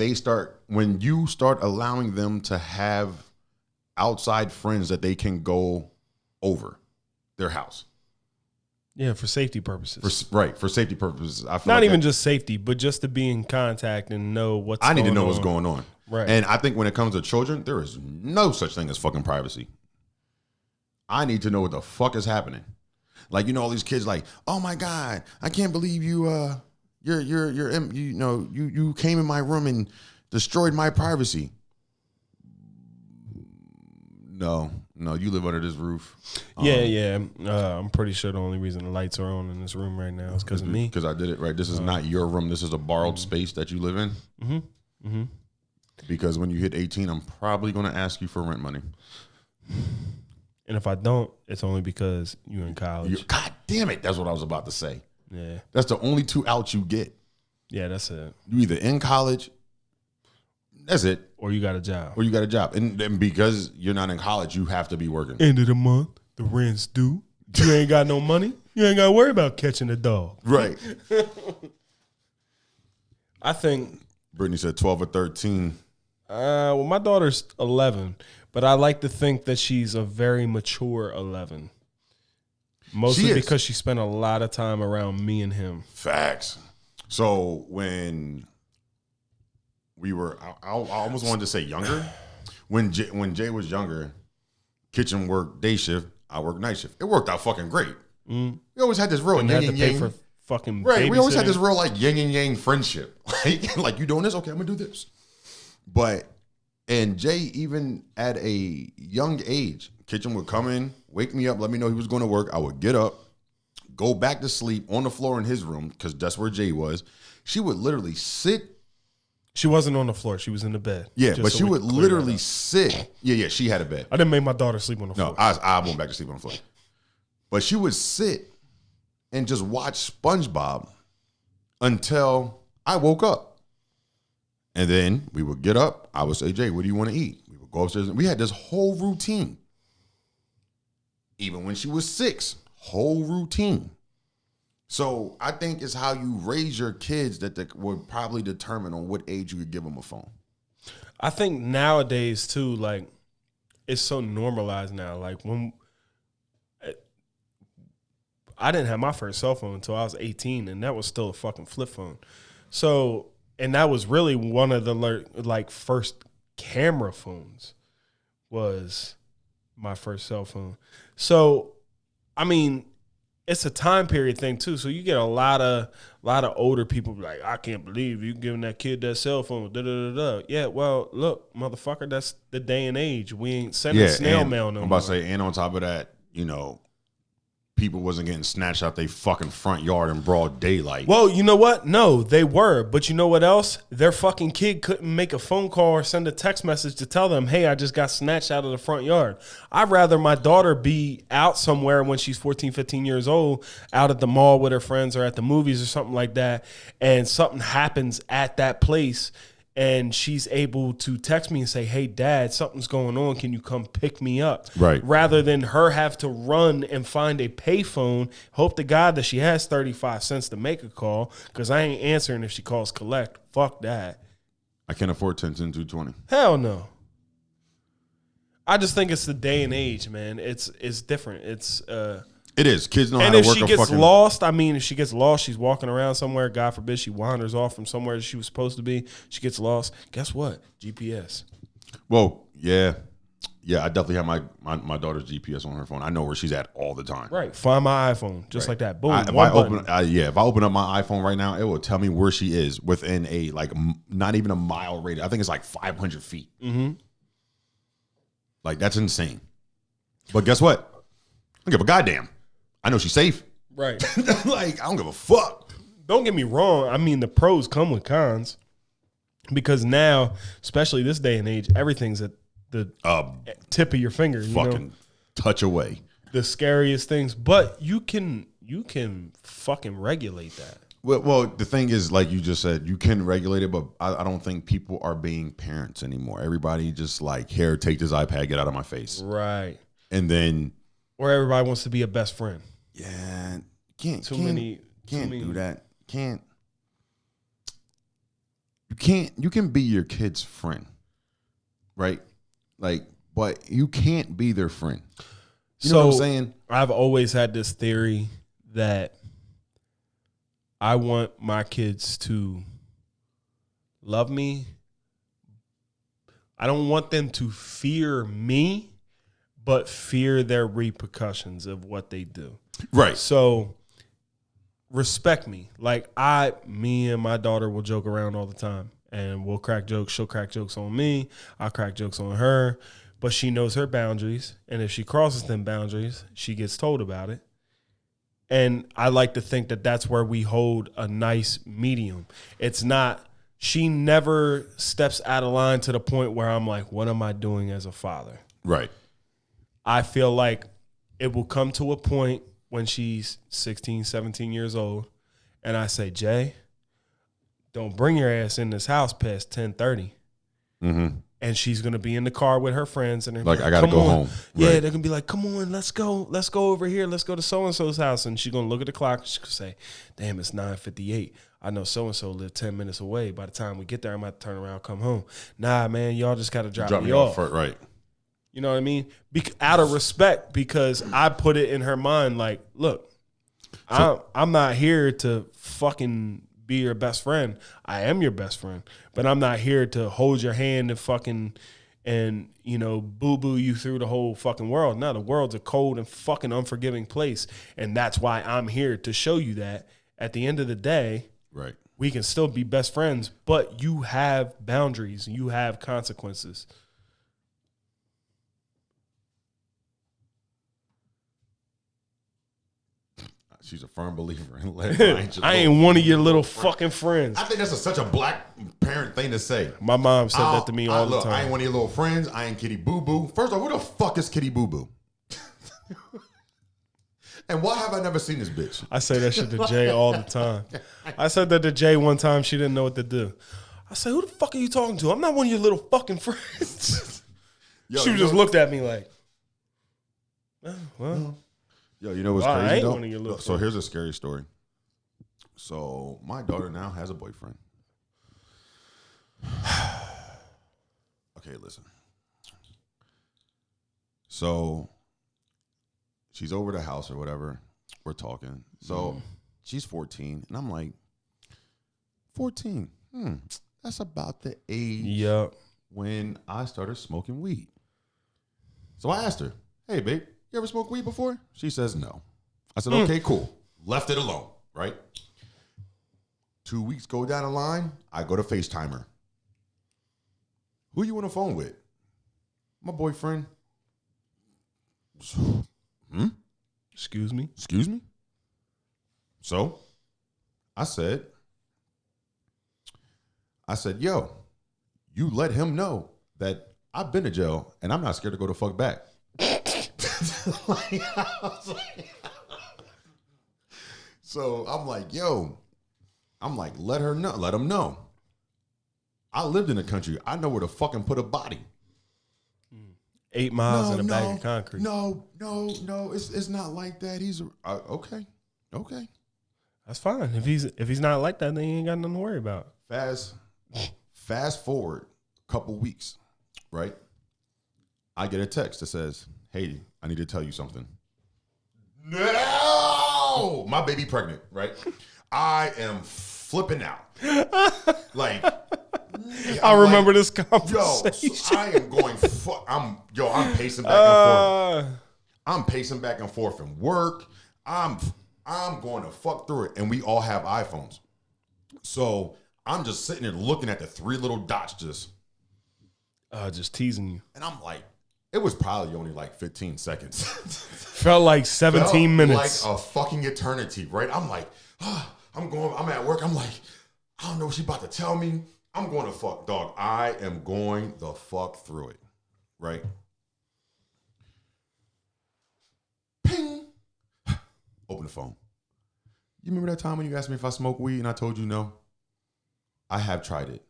you start allowing them to have outside friends that they can go over their house. Yeah, for safety purposes. For safety purposes. I feel not like even just safety, but just to be in contact and know what's going on. I need to know what's going on. Right. And I think when it comes to children, there is no such thing as fucking privacy. I need to know what the fuck is happening. Like, you know, all these kids like, oh my God, I can't believe you you came in my room and destroyed my privacy. No, you live under this roof. Yeah. I'm pretty sure the only reason the lights are on in this room right now is because of me. Because I did it right. This is not your room. This is a borrowed space that you live in. Mm-hmm. Mm-hmm. Because when you hit 18, I'm probably going to ask you for rent money. And if I don't, it's only because you're in college. God damn it. That's what I was about to say. Yeah. That's the only two outs you get. Yeah, that's it. You either in college, that's it. Or you got a job. And because you're not in college, you have to be working. End of the month, the rent's due. You ain't got no money. You ain't got to worry about catching a dog. Right. I think. Brittany said 12 or 13. Well, my daughter's 11, but I like to think that she's a very mature 11. Mostly because she spent a lot of time around me and him. Facts. So when we were, I almost wanted to say younger. When Jay was younger, Kitchen worked day shift. I worked night shift. It worked out fucking great. Mm. We always had this real And yin had to and pay yang. for fucking Right. We always had babysitting. this real like yin and yang friendship. Like you doing this? Okay, I'm gonna do this. But and Jay, even at a young age, Kitchen would come in, wake me up, let me know he was going to work. I would get up, go back to sleep on the floor in his room because that's where Jay was. She would literally sit. She wasn't on the floor. She was in the bed. Yeah, Just but so she we would can clear that literally up. sit. Yeah, she had a bed. I didn't make my daughter sleep on the No, floor. I went back to sleep on the floor. But she would sit and just watch SpongeBob until I woke up. And then we would get up. I would say, Jay, what do you want to eat? We would go upstairs. We had this whole routine. Even when she was 6, whole routine. So I think it's how you raise your kids that would probably determine on what age you could give them a phone. I think nowadays too, like it's so normalized now. Like when I didn't have my first cell phone until I was 18, and that was still a fucking flip phone. So, and that was really one of the like first camera phones was my first cell phone. So, I mean, it's a time period thing too. So you get a lot of older people be like, I can't believe you giving that kid that cell phone. Da, da, da, da. Yeah, well, look, motherfucker, that's the day and age. We ain't sending snail mail no more. I'm about to say, and on top of that, you know, people wasn't getting snatched out their fucking front yard in broad daylight. Well, you know what? No, they were. But you know what else? Their fucking kid couldn't make a phone call or send a text message to tell them, hey, I just got snatched out of the front yard. I'd rather my daughter be out somewhere when she's 14, 15 years old, out at the mall with her friends or at the movies or something like that, and something happens at that place, and she's able to text me and say, hey, Dad, something's going on. Can you come pick me up? Right. Rather than her have to run and find a payphone, hope to God that she has 35 cents to make a call, because I ain't answering if she calls collect. Fuck that. I can't afford 10, 10, 220. Hell no. I just think it's the day and age, man. It's different. It is. Kids know how And to if work she a gets fucking... lost, I mean, if she gets lost, she's walking around somewhere, God forbid she wanders off from somewhere she was supposed to be, she gets lost, guess what? GPS. Well, yeah. Yeah, I definitely have my daughter's GPS on her phone. I know where she's at all the time. Right. Find my iPhone, just like that. Boom. If I open up my iPhone right now, it will tell me where she is within a, like, not even a mile radius. I think it's like 500 feet. Mm-hmm. Like, that's insane. But guess what? I don't give a goddamn. I know she's safe. Right. Like, I don't give a fuck. Don't get me wrong. I mean, the pros come with cons, because now, especially this day and age, everything's at the tip of your finger. You Fucking know? touch away. The scariest things, but you can fucking regulate that. Well, the thing is, like you just said, you can regulate it, but I don't think people are being parents anymore. Everybody just like, here, take this iPad, get out of my face. Right. And then... Or everybody wants to be a best friend. Yeah, can't Too do that. You can be your kid's friend, right? Like, but you can't be their friend. You know what I'm saying? I've always had this theory that I want my kids to love me. I don't want them to fear me, but fear their repercussions of what they do. Right. So respect me. Like me and my daughter will joke around all the time, and we'll crack jokes. She'll crack jokes on me. I'll crack jokes on her, but she knows her boundaries. And if she crosses them boundaries, she gets told about it. And I like to think that that's where we hold a nice medium. It's not, she never steps out of line to the point where I'm like, what am I doing as a father? Right. I feel like it will come to a point when she's 16, 17 years old, and I say, Jay, don't bring your ass in this house past 10:30. Mm-hmm. And she's going to be in the car with her friends. And they're like, I got to go home. Yeah, right. they're going to be like, come on, let's go over here. Let's go to so-and-so's house. And she's going to look at the clock. She's going to say, damn, it's 9:58. I know so-and-so live 10 minutes away. By the time we get there, I might turn around, come home. Nah, man, y'all just got to drop me off. Right. You know what I mean? Out of respect, because I put it in her mind like, look, I'm not here to fucking be your best friend. I am your best friend, but I'm not here to hold your hand and fucking and, you know, boo-boo you through the whole fucking world. No, the world's a cold and fucking unforgiving place. And that's why I'm here to show you that at the end of the day, Right. we can still be best friends, but you have boundaries. You have consequences. She's a firm believer in letting I ain't one of your little fucking friends. I think that's such a black parent thing to say. My mom said that to me all the time. I ain't one of your little friends. I ain't Kitty Boo Boo. First of all, who the fuck is Kitty Boo Boo? And why have I never seen this bitch? I say that shit to Jay all the time. I said that to Jay one time. She didn't know what to do. I said, who the fuck are you talking to? I'm not one of your little fucking friends. She just looked at me like, oh, well. Yo, you know what's crazy though? One of your little So here's a scary story. So my daughter now has a boyfriend. Okay, listen. So she's over the house or whatever. We're talking. So she's 14, and I'm like, 14. That's about the age when I started smoking weed. So I asked her, hey, babe, you ever smoked weed before? She says no. I said, okay, cool. Left it alone, right? 2 weeks go down the line, I go to FaceTime her. Who you on the phone with? My boyfriend. Excuse me? Excuse me? So, I said, yo, you let him know that I've been to jail and I'm not scared to go the fuck back. So I'm like, yo, let him know. I lived in the country. I know where to fucking put a body. 8 miles in a bag of concrete. No. It's not like that. He's okay. That's fine. If he's not like that, then he ain't got nothing to worry about. Fast forward a couple weeks, right? I get a text that says, hey, I need to tell you something. No! My baby pregnant, right? I am flipping out. Like, I remember this conversation. Yo, so I am going, I'm pacing back and forth. I'm pacing back and forth from work. I'm going to fuck through it. And we all have iPhones. So I'm just sitting there looking at the 3 little dots just teasing you. And I'm like, it was probably only like 15 seconds. Felt like 17 minutes. Like a fucking eternity, right? I'm like, I'm at work. I'm like, I don't know what she's about to tell me. I'm going to fuck, dog. I am going the fuck through it, right? Ping. Open the phone. You remember that time when you asked me if I smoke weed and I told you no? I have tried it.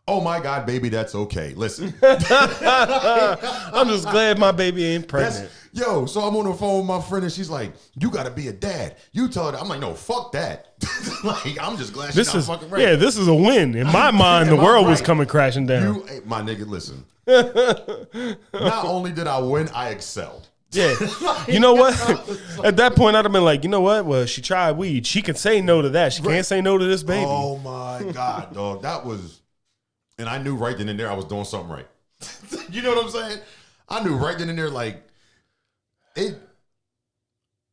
Oh my God, baby, that's okay. Listen. I'm just glad my baby ain't pregnant. So I'm on the phone with my friend and she's like, you got to be a dad. You tell her that. I'm like, no, fuck that. Like, I'm just glad she's not fucking ready. Yeah, this is a win. In my mind, the world was coming crashing down. My nigga, listen. Not only did I win, I excelled. Yeah. You know what? At that point, I'd have been like, you know what? Well, she tried weed. She can say no to that. She can't say no to this baby. Oh my God, dog. That was... And I knew right then and there I was doing something right. You know what I'm saying? I knew right then and there, like,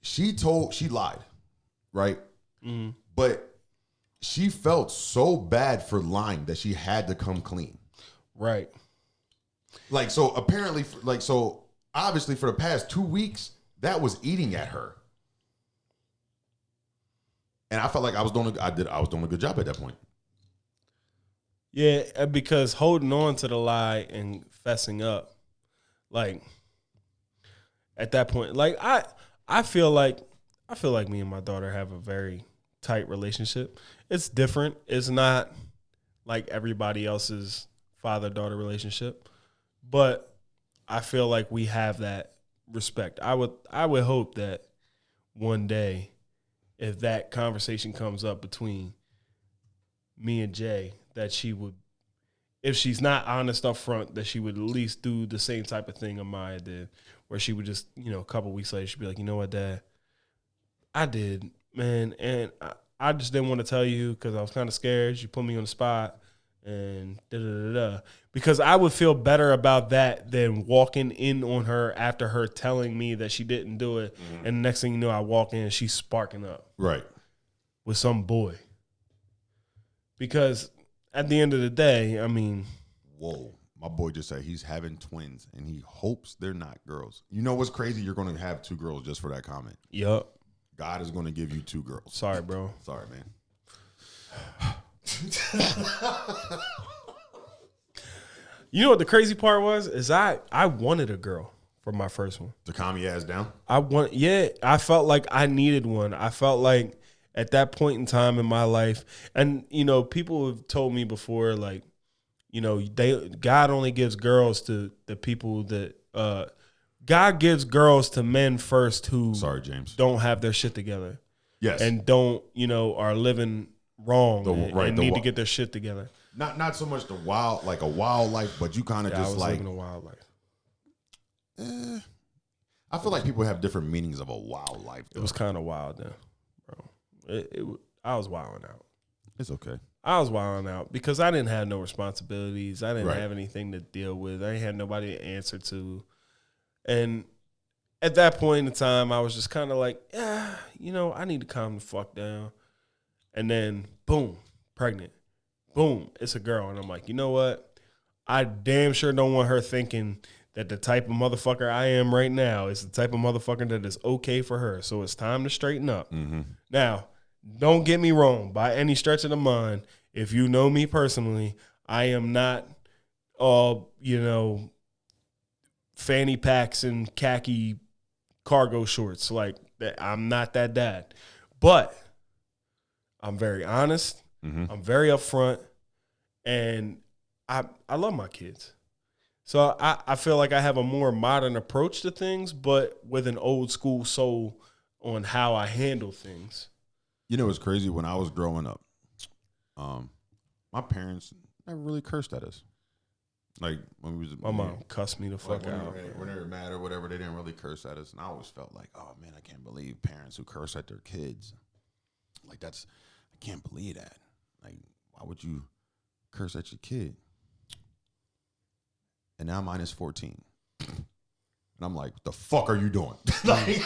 she lied, right? Mm-hmm. But she felt so bad for lying that she had to come clean. Right. Like, so apparently, obviously for the past 2 weeks, that was eating at her. And I felt like I was doing a good job at that point. Yeah, because holding on to the lie and fessing up, like, at that point, like, I feel like me and my daughter have a very tight relationship. It's different. It's not like everybody else's father-daughter relationship, but I feel like we have that respect. I would hope that one day, if that conversation comes up between me and Jay, that she would, if she's not honest up front, that she would at least do the same type of thing Amaya did, where she would just, a couple weeks later, she'd be like, you know what, Dad? I did, man, and I just didn't want to tell you because I was kind of scared. You put me on the spot. and da da da da. Because I would feel better about that than walking in on her after her telling me that she didn't do it, and the next thing you know, I walk in and she's sparking up Right. with some boy. Because at the end of the day, I mean, whoa. My boy just said he's having twins and he hopes they're not girls. You know what's crazy? You're going to have 2 girls just for that comment. yup. God is going to give you 2 girls. Sorry, bro. Sorry, man. You know what the crazy part was? Is I wanted a girl for my first one. To calm your ass down? I felt like I needed one. I felt like at that point in time in my life, and you know, people have told me before, like, you know, God only gives girls to the people that God gives girls to men first who Sorry, James. don't have their shit together. Yes. And don't, you know, are living wrong and need to get their shit together. Not so much a wild life, but you kind of I just was like living a wild life. I feel like people have different meanings of a wild life. Though. It was kind of wild then, bro. I was wilding out. It's okay. I was wilding out because I didn't have no responsibilities. I didn't Right. have anything to deal with. I ain't had nobody to answer to. And at that point in time, I was just kind of like, yeah, you know, I need to calm the fuck down. And then, boom, pregnant. Boom, it's a girl. And I'm like, you know what? I damn sure don't want her thinking that the type of motherfucker I am right now is the type of motherfucker that is okay for her. So it's time to straighten up. Mm-hmm. Now, don't get me wrong. By any stretch of the mind, if you know me personally, I am not, you know, fanny packs and khaki cargo shorts. Like, I'm not that dad. But I'm very honest. Mm-hmm. I'm very upfront. And I love my kids. So I feel like I have a more modern approach to things, but with an old school soul on how I handle things. You know, it's crazy. When I was growing up, my parents never really cursed at us. Like when we was My mom cussed me the fuck out. When they were mad or whatever, they didn't really curse at us. And I always felt like, oh man, I can't believe parents who curse at their kids. Like I can't believe that. Like, why would you curse at your kid? And now mine is 14. And I'm like, what the fuck are you doing? like,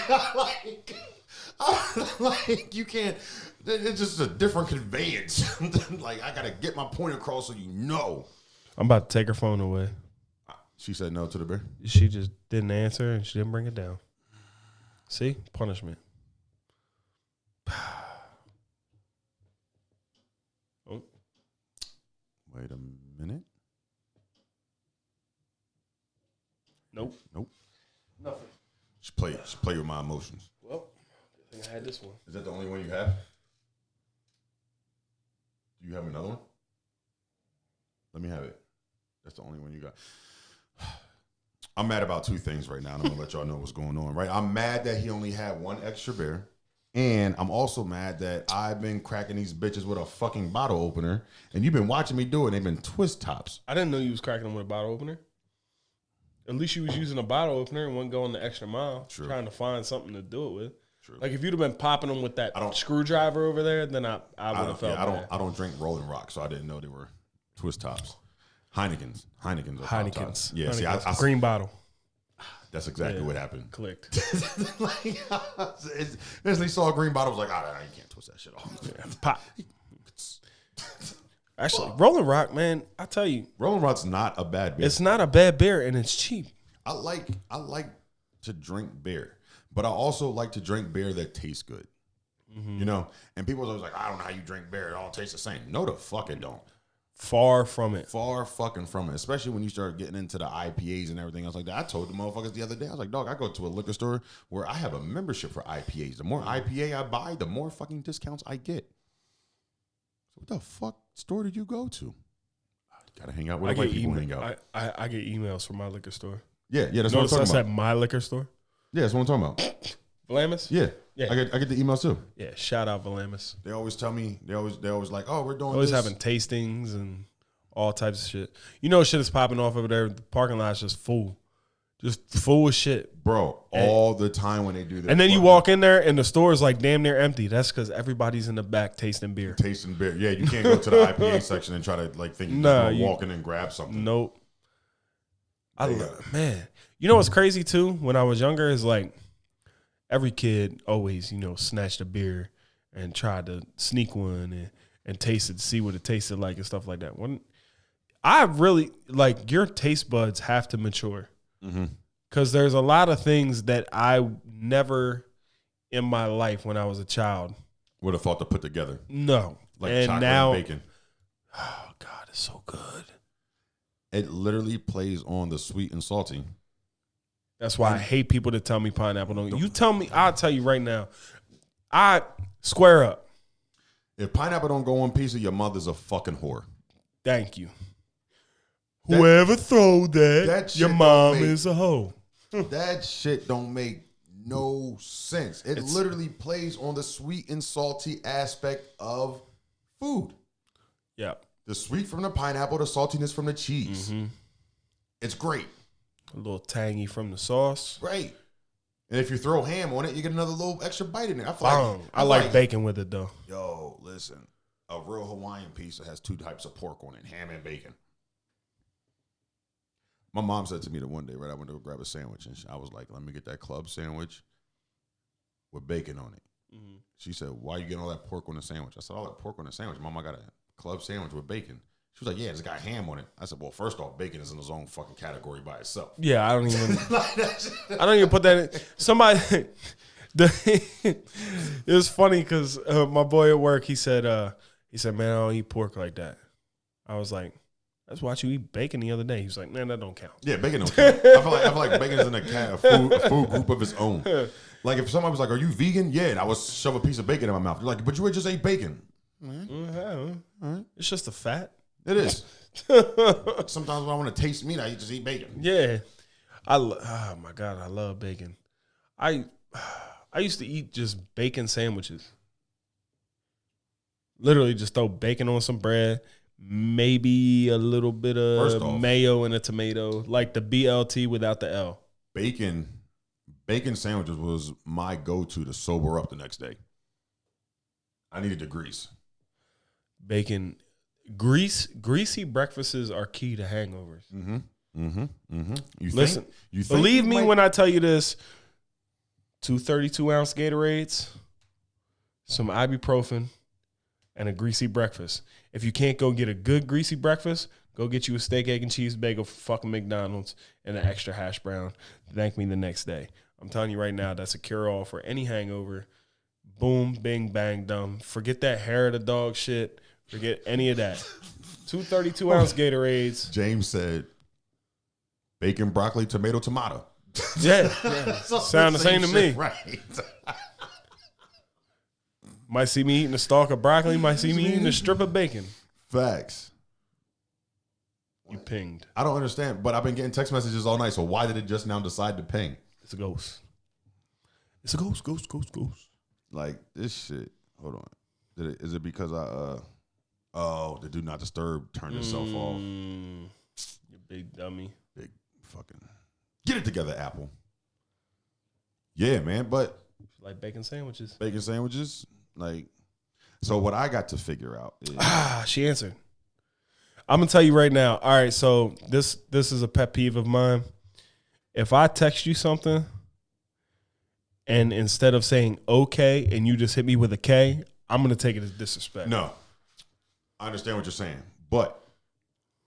you can't, it's just a different conveyance. Like, I got to get my point across so you know. I'm about to take her phone away. She said no to the bear. She just didn't answer and she didn't bring it down. See? Punishment. Oh. Wait a minute. Nope. Nothing. Just play with my emotions. Well, I think I had this one. Is that the only one you have? Do you have another one? Let me have it. That's the only one you got. I'm mad about 2 things right now. I'm going to let y'all know what's going on, right? I'm mad that he only had 1 extra beer. And I'm also mad that I've been cracking these bitches with a fucking bottle opener. And you've been watching me do it. They've been twist tops. I didn't know you was cracking them with a bottle opener. At least you was using a bottle opener and wasn't going the extra mile. True. Trying to find something to do it with. True. Like if you'd have been popping them with that screwdriver over there, then I would have felt bad. I don't drink Rolling Rock, so I didn't know they were twist tops. Heinekens are top tops. Yeah, see, I green bottle. That's exactly what happened. Clicked. Like, basically saw a green bottle, was like, you can't twist that shit off. Yeah, pop. Actually, Rolling Rock, man, I tell you, Rolling Rock's not a bad beer. It's not a bad beer, and it's cheap. I like to drink beer, but I also like to drink beer that tastes good. Mm-hmm. You know, and people are always like, I don't know how you drink beer; it all tastes the same. No, the fuck it don't. Far from it. Far fucking from it. Especially when you start getting into the IPAs and everything else like that. I told the motherfuckers the other day, I was like, dog, I go to a liquor store where I have a membership for IPAs. The more IPA I buy, the more fucking discounts I get. So what the fuck store did you go to? Gotta hang out with white people. Hang out. I get emails from my liquor store. Yeah, that's what I'm talking about. At my liquor store. Yeah, that's what I'm talking about. Valamis? Yeah. Yeah. I get the emails too. Yeah, shout out Valamis. They always tell me, they always like, oh, we're doing always this. Having tastings and all types of shit. You know shit is popping off over there. The parking lot's just full. just full of shit. Bro, all the time when they do that. And then you walk in there and the store is like damn near empty. That's because everybody's in the back tasting beer. Tasting beer. Yeah, you can't go to the IPA section and try to like think you're going to walk in and grab something. Nope. Man. You know what's crazy too? When I was younger is like every kid always, snatched a beer and tried to sneak one and taste it to see what it tasted like and stuff like that. I really like your taste buds have to mature because there's a lot of things that I never in my life when I was a child would have thought to put together. No, like and chocolate now, and bacon. Oh God, it's so good. It literally plays on the sweet and salty. That's why I hate people that tell me pineapple don't. You tell me, I'll tell you right now. I square up. If pineapple don't go on pizza, your mother's a fucking whore. Thank you. Whoever throw that your mom is a hoe. That shit don't make no sense. It's literally plays on the sweet and salty aspect of food. Yeah. The sweet from the pineapple, the saltiness from the cheese. Mm-hmm. It's great. A little tangy from the sauce. Right. And if you throw ham on it, you get another little extra bite in there. I like bacon with it, though. Yo, listen. A real Hawaiian pizza has two types of pork on it, ham and bacon. My mom said to me the one day, right, I went to go grab a sandwich, and I was like, let me get that club sandwich with bacon on it. Mm-hmm. She said, why you getting all that pork on the sandwich? I said, all that pork on the sandwich. Mom, I got a club sandwich with bacon. She was like, yeah, it's got ham on it. I said, well, first off, bacon is in its own fucking category by itself. Yeah, I don't even put that in. Somebody, it was funny because my boy at work, he said, man, I don't eat pork like that. I was like, that's why you eat bacon the other day. He was like, man, that don't count. Yeah, bacon don't count. I feel like bacon's in a food group of its own. Like if somebody was like, are you vegan? Yeah, and I would shove a piece of bacon in my mouth. You're like, but you just ate bacon. Mm-hmm. It's just the fat. It is. Sometimes when I want to taste meat, I just eat bacon. Yeah. Oh my God, I love bacon. I used to eat just bacon sandwiches. Literally just throw bacon on some bread, maybe a little bit of mayo and a tomato, like the BLT without the L. Bacon sandwiches was my go-to to sober up the next day. I needed the grease. Bacon. Greasy breakfasts are key to hangovers. Mm-hmm. Mm-hmm. Mm-hmm. Listen, believe me when I tell you this, 2 32-ounce Gatorades, some ibuprofen, and a greasy breakfast. If you can't go get a good greasy breakfast, go get you a steak, egg, and cheese bagel from fucking McDonald's and an extra hash brown. Thank me the next day. I'm telling you right now, that's a cure-all for any hangover. Boom, bing, bang, dumb. Forget that hair of the dog shit. Forget any of that. 2 32-ounce Gatorades. James said, bacon, broccoli, tomato. Yeah. Sound the same to me. Right. Might see me eating a stalk of broccoli. Might see me eating a strip of bacon. Facts. You pinged. I don't understand, but I've been getting text messages all night, so why did it just now decide to ping? It's a ghost. It's a ghost. Like, this shit. Hold on. Is it because the do not disturb turned itself off? You big dummy. Big fucking. Get it together, Apple. Yeah, man, but. Like bacon sandwiches. Like, so what I got to figure out is. She answered. I'm going to tell you right now. All right, so this is a pet peeve of mine. If I text you something and instead of saying okay and you just hit me with a K, I'm going to take it as disrespect. No. I understand what you're saying, but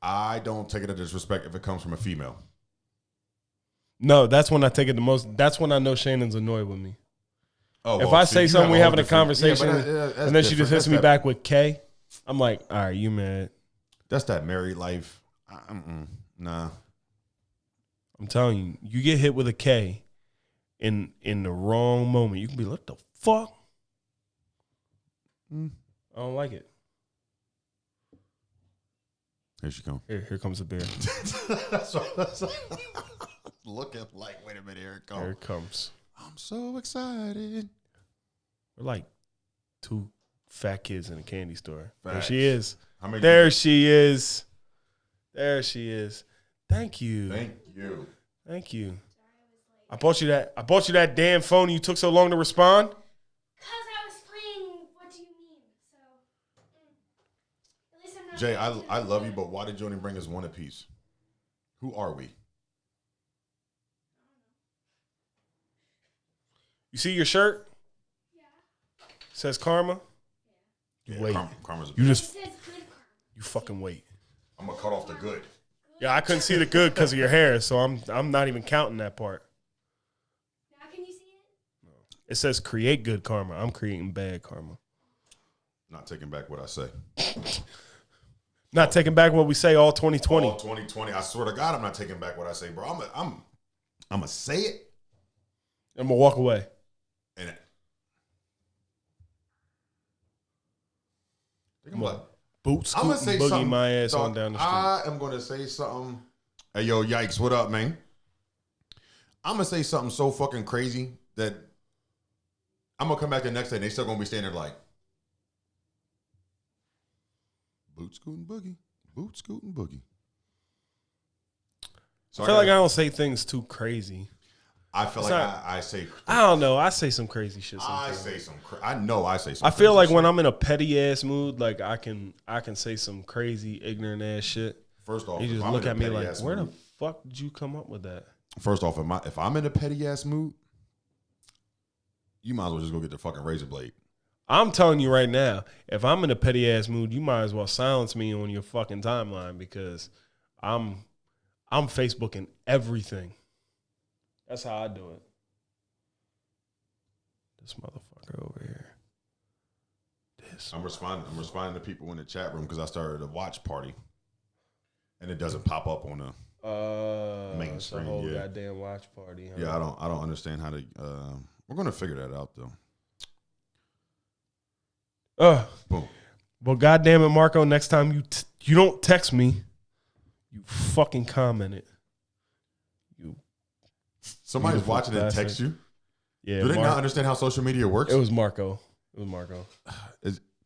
I don't take it as disrespect if it comes from a female. No, that's when I take it the most. That's when I know Shannon's annoyed with me. Oh, if I say something, we having a conversation, and then she just hits me back with K, I'm like, all right, you mad. That's that married life. Nah. I'm telling you, you get hit with a K in the wrong moment. You can be like, what the fuck? I don't like it. Here she comes. Here comes the beer. that's looking like, wait a minute, here it comes. Here it comes. I'm so excited. We're like 2 fat kids in a candy store. Facts. There she is. There she is. There she is. Thank you. Thank you. Thank you. I bought you that damn phone. You took so long to respond. Because I was playing What Do You Mean? So, at least I'm not. Jay, I love you, but why did you only bring us one apiece? Who are we? You see your shirt? Yeah. Says Karma. Yeah, Wait. Karma's a You It just says good karma. you fucking wait. I'm gonna cut off the good. Yeah, I couldn't see the good because of your hair, so I'm not even counting that part. Now can you see it? It says create good karma. I'm creating bad karma. Not taking back what I say. Not taking back what we say all 2020. All 2020. I swear to God, I'm not taking back what I say, bro. I'm gonna say it I'm gonna walk away. and think I'm like, Boots, I'm gonna say boogie something. my ass dog, on down the street. I am gonna say something. Hey, yo, yikes! What up, man? I'm gonna say something so fucking crazy that I'm gonna come back the next day and they still gonna be standing there like, boot scooting boogie, boot scooting boogie. So I feel like I don't say things too crazy. I feel It's like not- I say. I don't know. I say some crazy shit I sometimes. say some. I know I say some. I feel crazy like shit. when I'm in a petty ass mood, like I can say some crazy ignorant ass shit. First off, You if just I'm look in a at me petty like, ass where the mood- fuck did you come up with that? First off, if I'm in a petty ass mood, you might as well just go get the fucking razor blade. I'm telling you right now, if I'm in a petty ass mood, you might as well silence me on your fucking timeline because I'm Facebooking everything. That's how I do it. This motherfucker over here. I'm responding to people in the chat room because I started a watch party, and it doesn't pop up on the. Main it's a screen, whole yeah. goddamn watch party. Huh? Yeah, I don't understand how to. We're gonna figure that out though. Boom. Well, goddamn it, Marco. Next time you don't text me, you fucking comment it. You Somebody's Beautiful watching and bastard. text you. yeah. Do they Mar- not understand how social media works? It was Marco.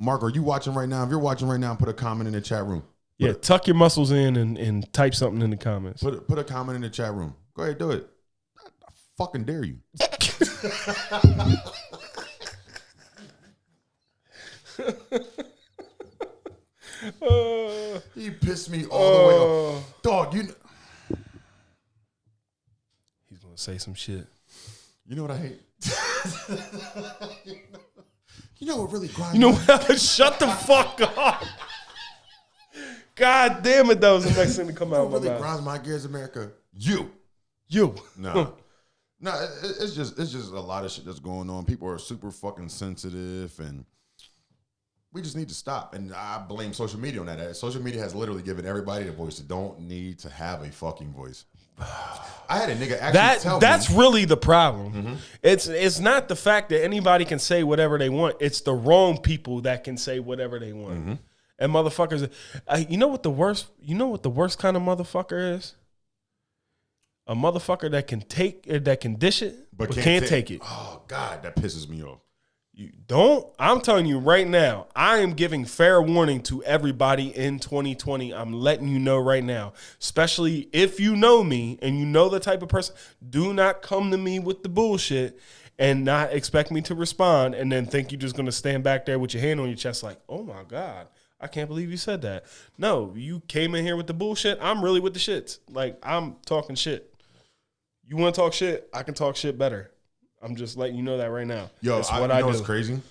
Mark, are you watching right now? If you're watching right now, put a comment in the chat room. Yeah, tuck your muscles in and type something in the comments. Put a comment in the chat room. Go ahead, do it. I fucking dare you. He pissed me all the way off. Dog, He's gonna say some shit. you know what I hate? You know what really grinds You know my- what? Shut the fuck up. God damn it, that was the next thing to come out of what my really mouth. grinds my gears, America? You. You. Nah. It's just a lot of shit that's going on. People are super fucking sensitive, and we just need to stop. And I blame social media on that. Social media has literally given everybody a voice that don't need to have a fucking voice. I had a nigga actually tell That's me. really the problem. It's not the fact that anybody can say whatever they want. It's the wrong people that can say whatever they want. And motherfuckers, you know what the worst kind of motherfucker is? A motherfucker that can dish it, but can't take it. Oh God, that pisses me off. You don't. I'm telling you right now, I am giving fair warning to everybody in 2020. I'm letting you know right now, especially if you know me and you know the type of person, do not come to me with the bullshit and not expect me to respond and then think you're just going to stand back there with your hand on your chest like, oh my God, I can't believe you said that. No, you came in here with the bullshit. I'm really with the shits. Like, I'm talking shit. You want to talk shit? I can talk shit better. I'm just letting you know that right now. Yo, That's you what know I do. what's crazy?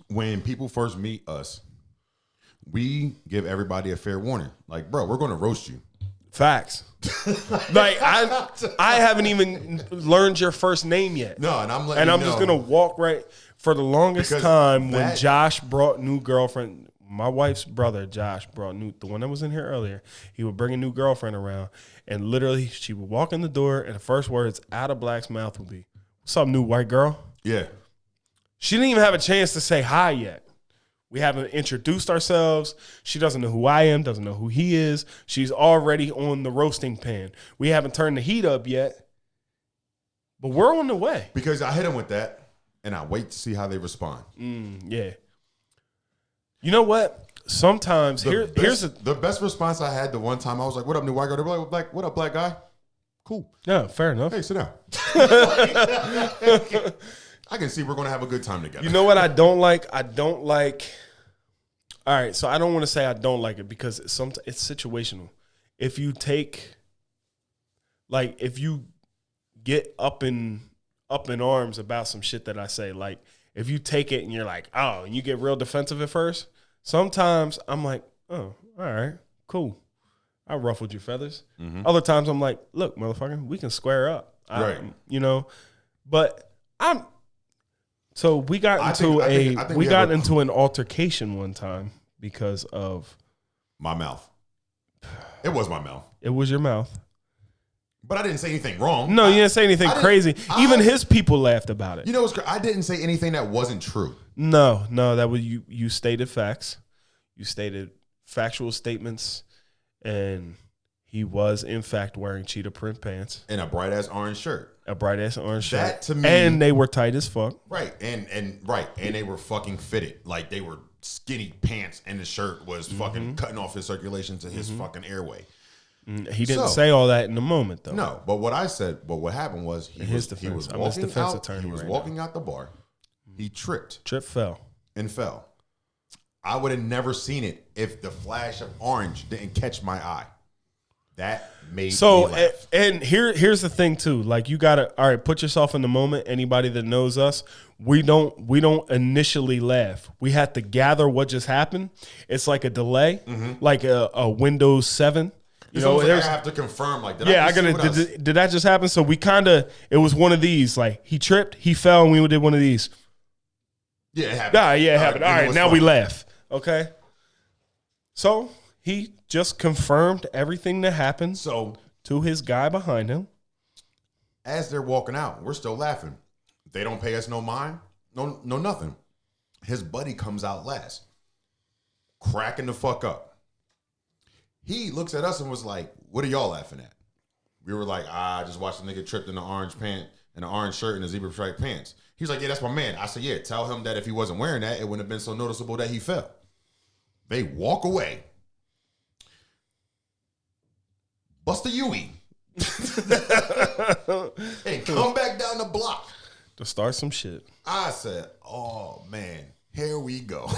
When people first meet us, we give everybody a fair warning. Like, bro, we're going to roast you. Facts. Like I haven't even learned your first name yet. No, and I'm letting And you I'm know, just gonna walk right for the longest Because time when that- Josh brought new girlfriend. My wife's brother, Josh, brought the one that was in here earlier. He would bring a new girlfriend around, and literally she would walk in the door, and the first words out of Black's mouth would be, "What's up, new white girl?" Yeah. She didn't even have a chance to say hi yet. We haven't introduced ourselves. She doesn't know who I am, doesn't know who he is. She's already on the roasting pan. We haven't turned the heat up yet, but we're on the way. Because I hit them with that, and I wait to see how they respond. Yeah. You know what? Sometimes The here's best response I had the one time I was like, "What up, new white girl?" They were like, "What up, black guy?" Cool. Yeah, fair enough. Hey, sit down. I can see we're going to have a good time together. You know what I don't like? I don't like. All right, so I don't want to say I don't like it because it's situational. If you take, like, if you get up in arms about some shit that I say, like, if you take it and you're like, oh, and you get real defensive at first, sometimes I'm like, oh, all right, cool. I ruffled your feathers. Mm-hmm. Other times I'm like, look, motherfucker, we can square up. Right. You know, but so we got into into an altercation one time because of my mouth. It was my mouth. It was your mouth. But I didn't say anything wrong. No, you didn't say anything crazy. Even his people laughed about it. You know what's crazy? I didn't say anything that wasn't true. No, that was you stated facts. You stated factual statements, and he was in fact wearing cheetah print pants and a bright ass orange shirt. That to me, and they were tight as fuck. Right, and they were fucking fitted. Like they were skinny pants, and the shirt was fucking cutting off his circulation to his fucking airway. He didn't say all that in the moment, though. No, but what happened was he was walking out the bar. He tripped. Fell. I would have never seen it if the flash of orange didn't catch my eye. That made me laugh. And here's the thing too. Like you gotta put yourself in the moment. Anybody that knows us, we don't initially laugh. We have to gather what just happened. It's like a delay, like a Windows 7. You know, I have to confirm. Like, did that just happen? So we it was one of these. Like he tripped, he fell, and we did one of these. Yeah, it happened. It happened. All right, now we laugh. Okay. So he just confirmed everything that happened. To his guy behind him. As they're walking out, we're still laughing. They don't pay us no mind, no nothing. His buddy comes out last, cracking the fuck up. He looks at us and was like, "What are y'all laughing at?" We were like, "I just watched a nigga tripped in the orange pant and an orange shirt and the zebra stripe pants." He's like, "Yeah, that's my man." I said, "Yeah, tell him that if he wasn't wearing that, it wouldn't have been so noticeable that he fell." They walk away. Bust a Yui. Hey, come back down the block to start some shit. I said, "Oh man, here we go."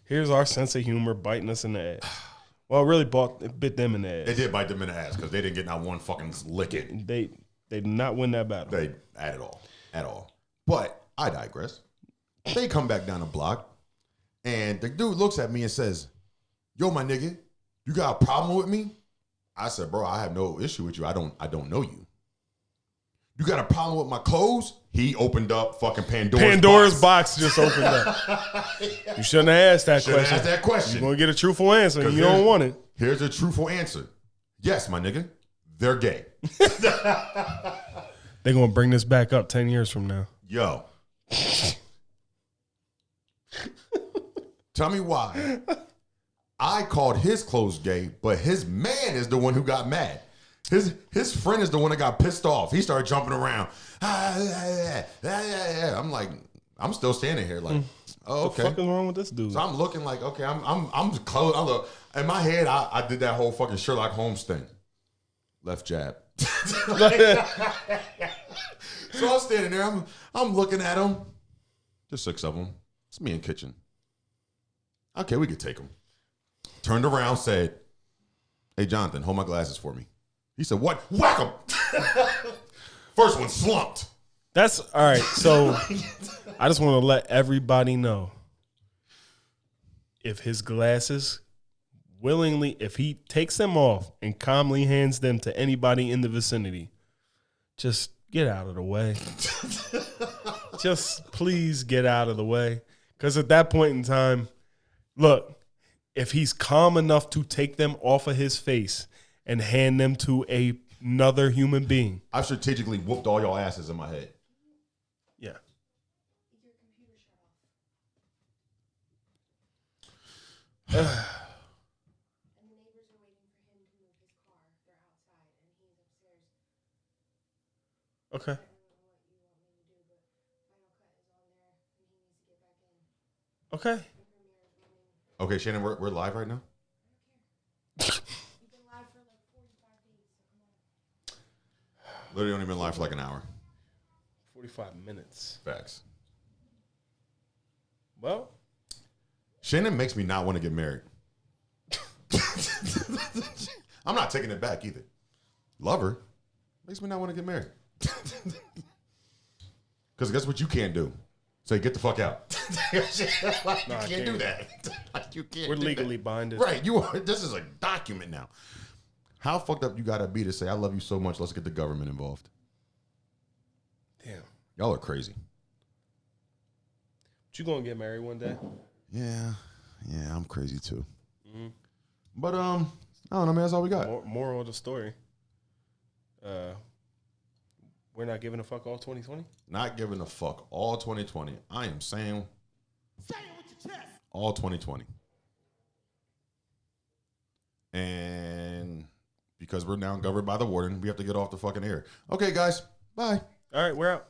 Here's our sense of humor biting us in the ass. Well, it really bit them in the ass. It did bite them in the ass because they didn't get not one fucking licking. They did not win that battle. They at all. But I digress. They come back down the block, and the dude looks at me and says, "Yo, my nigga, you got a problem with me?" I said, "Bro, I have no issue with you. I don't know you. You got a problem with my clothes?" He opened up fucking Pandora's box just opened up. You shouldn't have asked that question. Ask that question. You're gonna get a truthful answer, and you don't want it. Here's a truthful answer. Yes, my nigga, they're gay. They're gonna bring this back up 10 years from now. Yo, tell me why I called his clothes gay, but his man is the one who got mad. His friend is the one that got pissed off. He started jumping around. I'm like, I'm still standing here like, oh, okay. What the fuck is wrong with this dude? So I'm looking like, okay, I'm close. I look in my head. I did that whole fucking Sherlock Holmes thing. Left jab. So I'm standing there. I'm looking at them. There's 6 of them. It's me in kitchen. Okay, we could take them. Turned around, said, "Hey, Jonathan, hold my glasses for me." He said, "What? Whack him." First one slumped. That's all right. So I just want to let everybody know, if his glasses willingly, if he takes them off and calmly hands them to anybody in the vicinity, just get out of the way. Just please get out of the way. Because at that point in time, look, if he's calm enough to take them off of his face and hand them to another human being. I've strategically whooped all y'all asses in my head. Yeah. Your computer shut off. And the neighbors are waiting for him to move his car. They're outside and he's upstairs. Okay. I don't know what you want me to do, but Final Cut is on there and he needs to get back in. Okay. The premiere is running. Okay, Shannon, we're live right now. You've been live for like 45 days, so come on. Literally only been live for like an hour. 45 minutes. Facts. Well, Shannon makes me not want to get married. I'm not taking it back either. Love her. Makes me not want to get married. Because guess what you can't do? Say, get the fuck out. You can't do that. You can't. We're do legally that. binded. Right. You are. This is a document now. How fucked up you gotta be to say, I love you so much, let's get the government involved? Damn. Y'all are crazy. But you gonna get married one day? Yeah, I'm crazy too. But I don't know, man. That's all we got. Moral of the story. We're not giving a fuck all 2020. Not giving a fuck all 2020. I am saying, say it with your chest. All 2020. And because we're now governed by the warden, we have to get off the fucking air. Okay, guys. Bye. All right, we're out.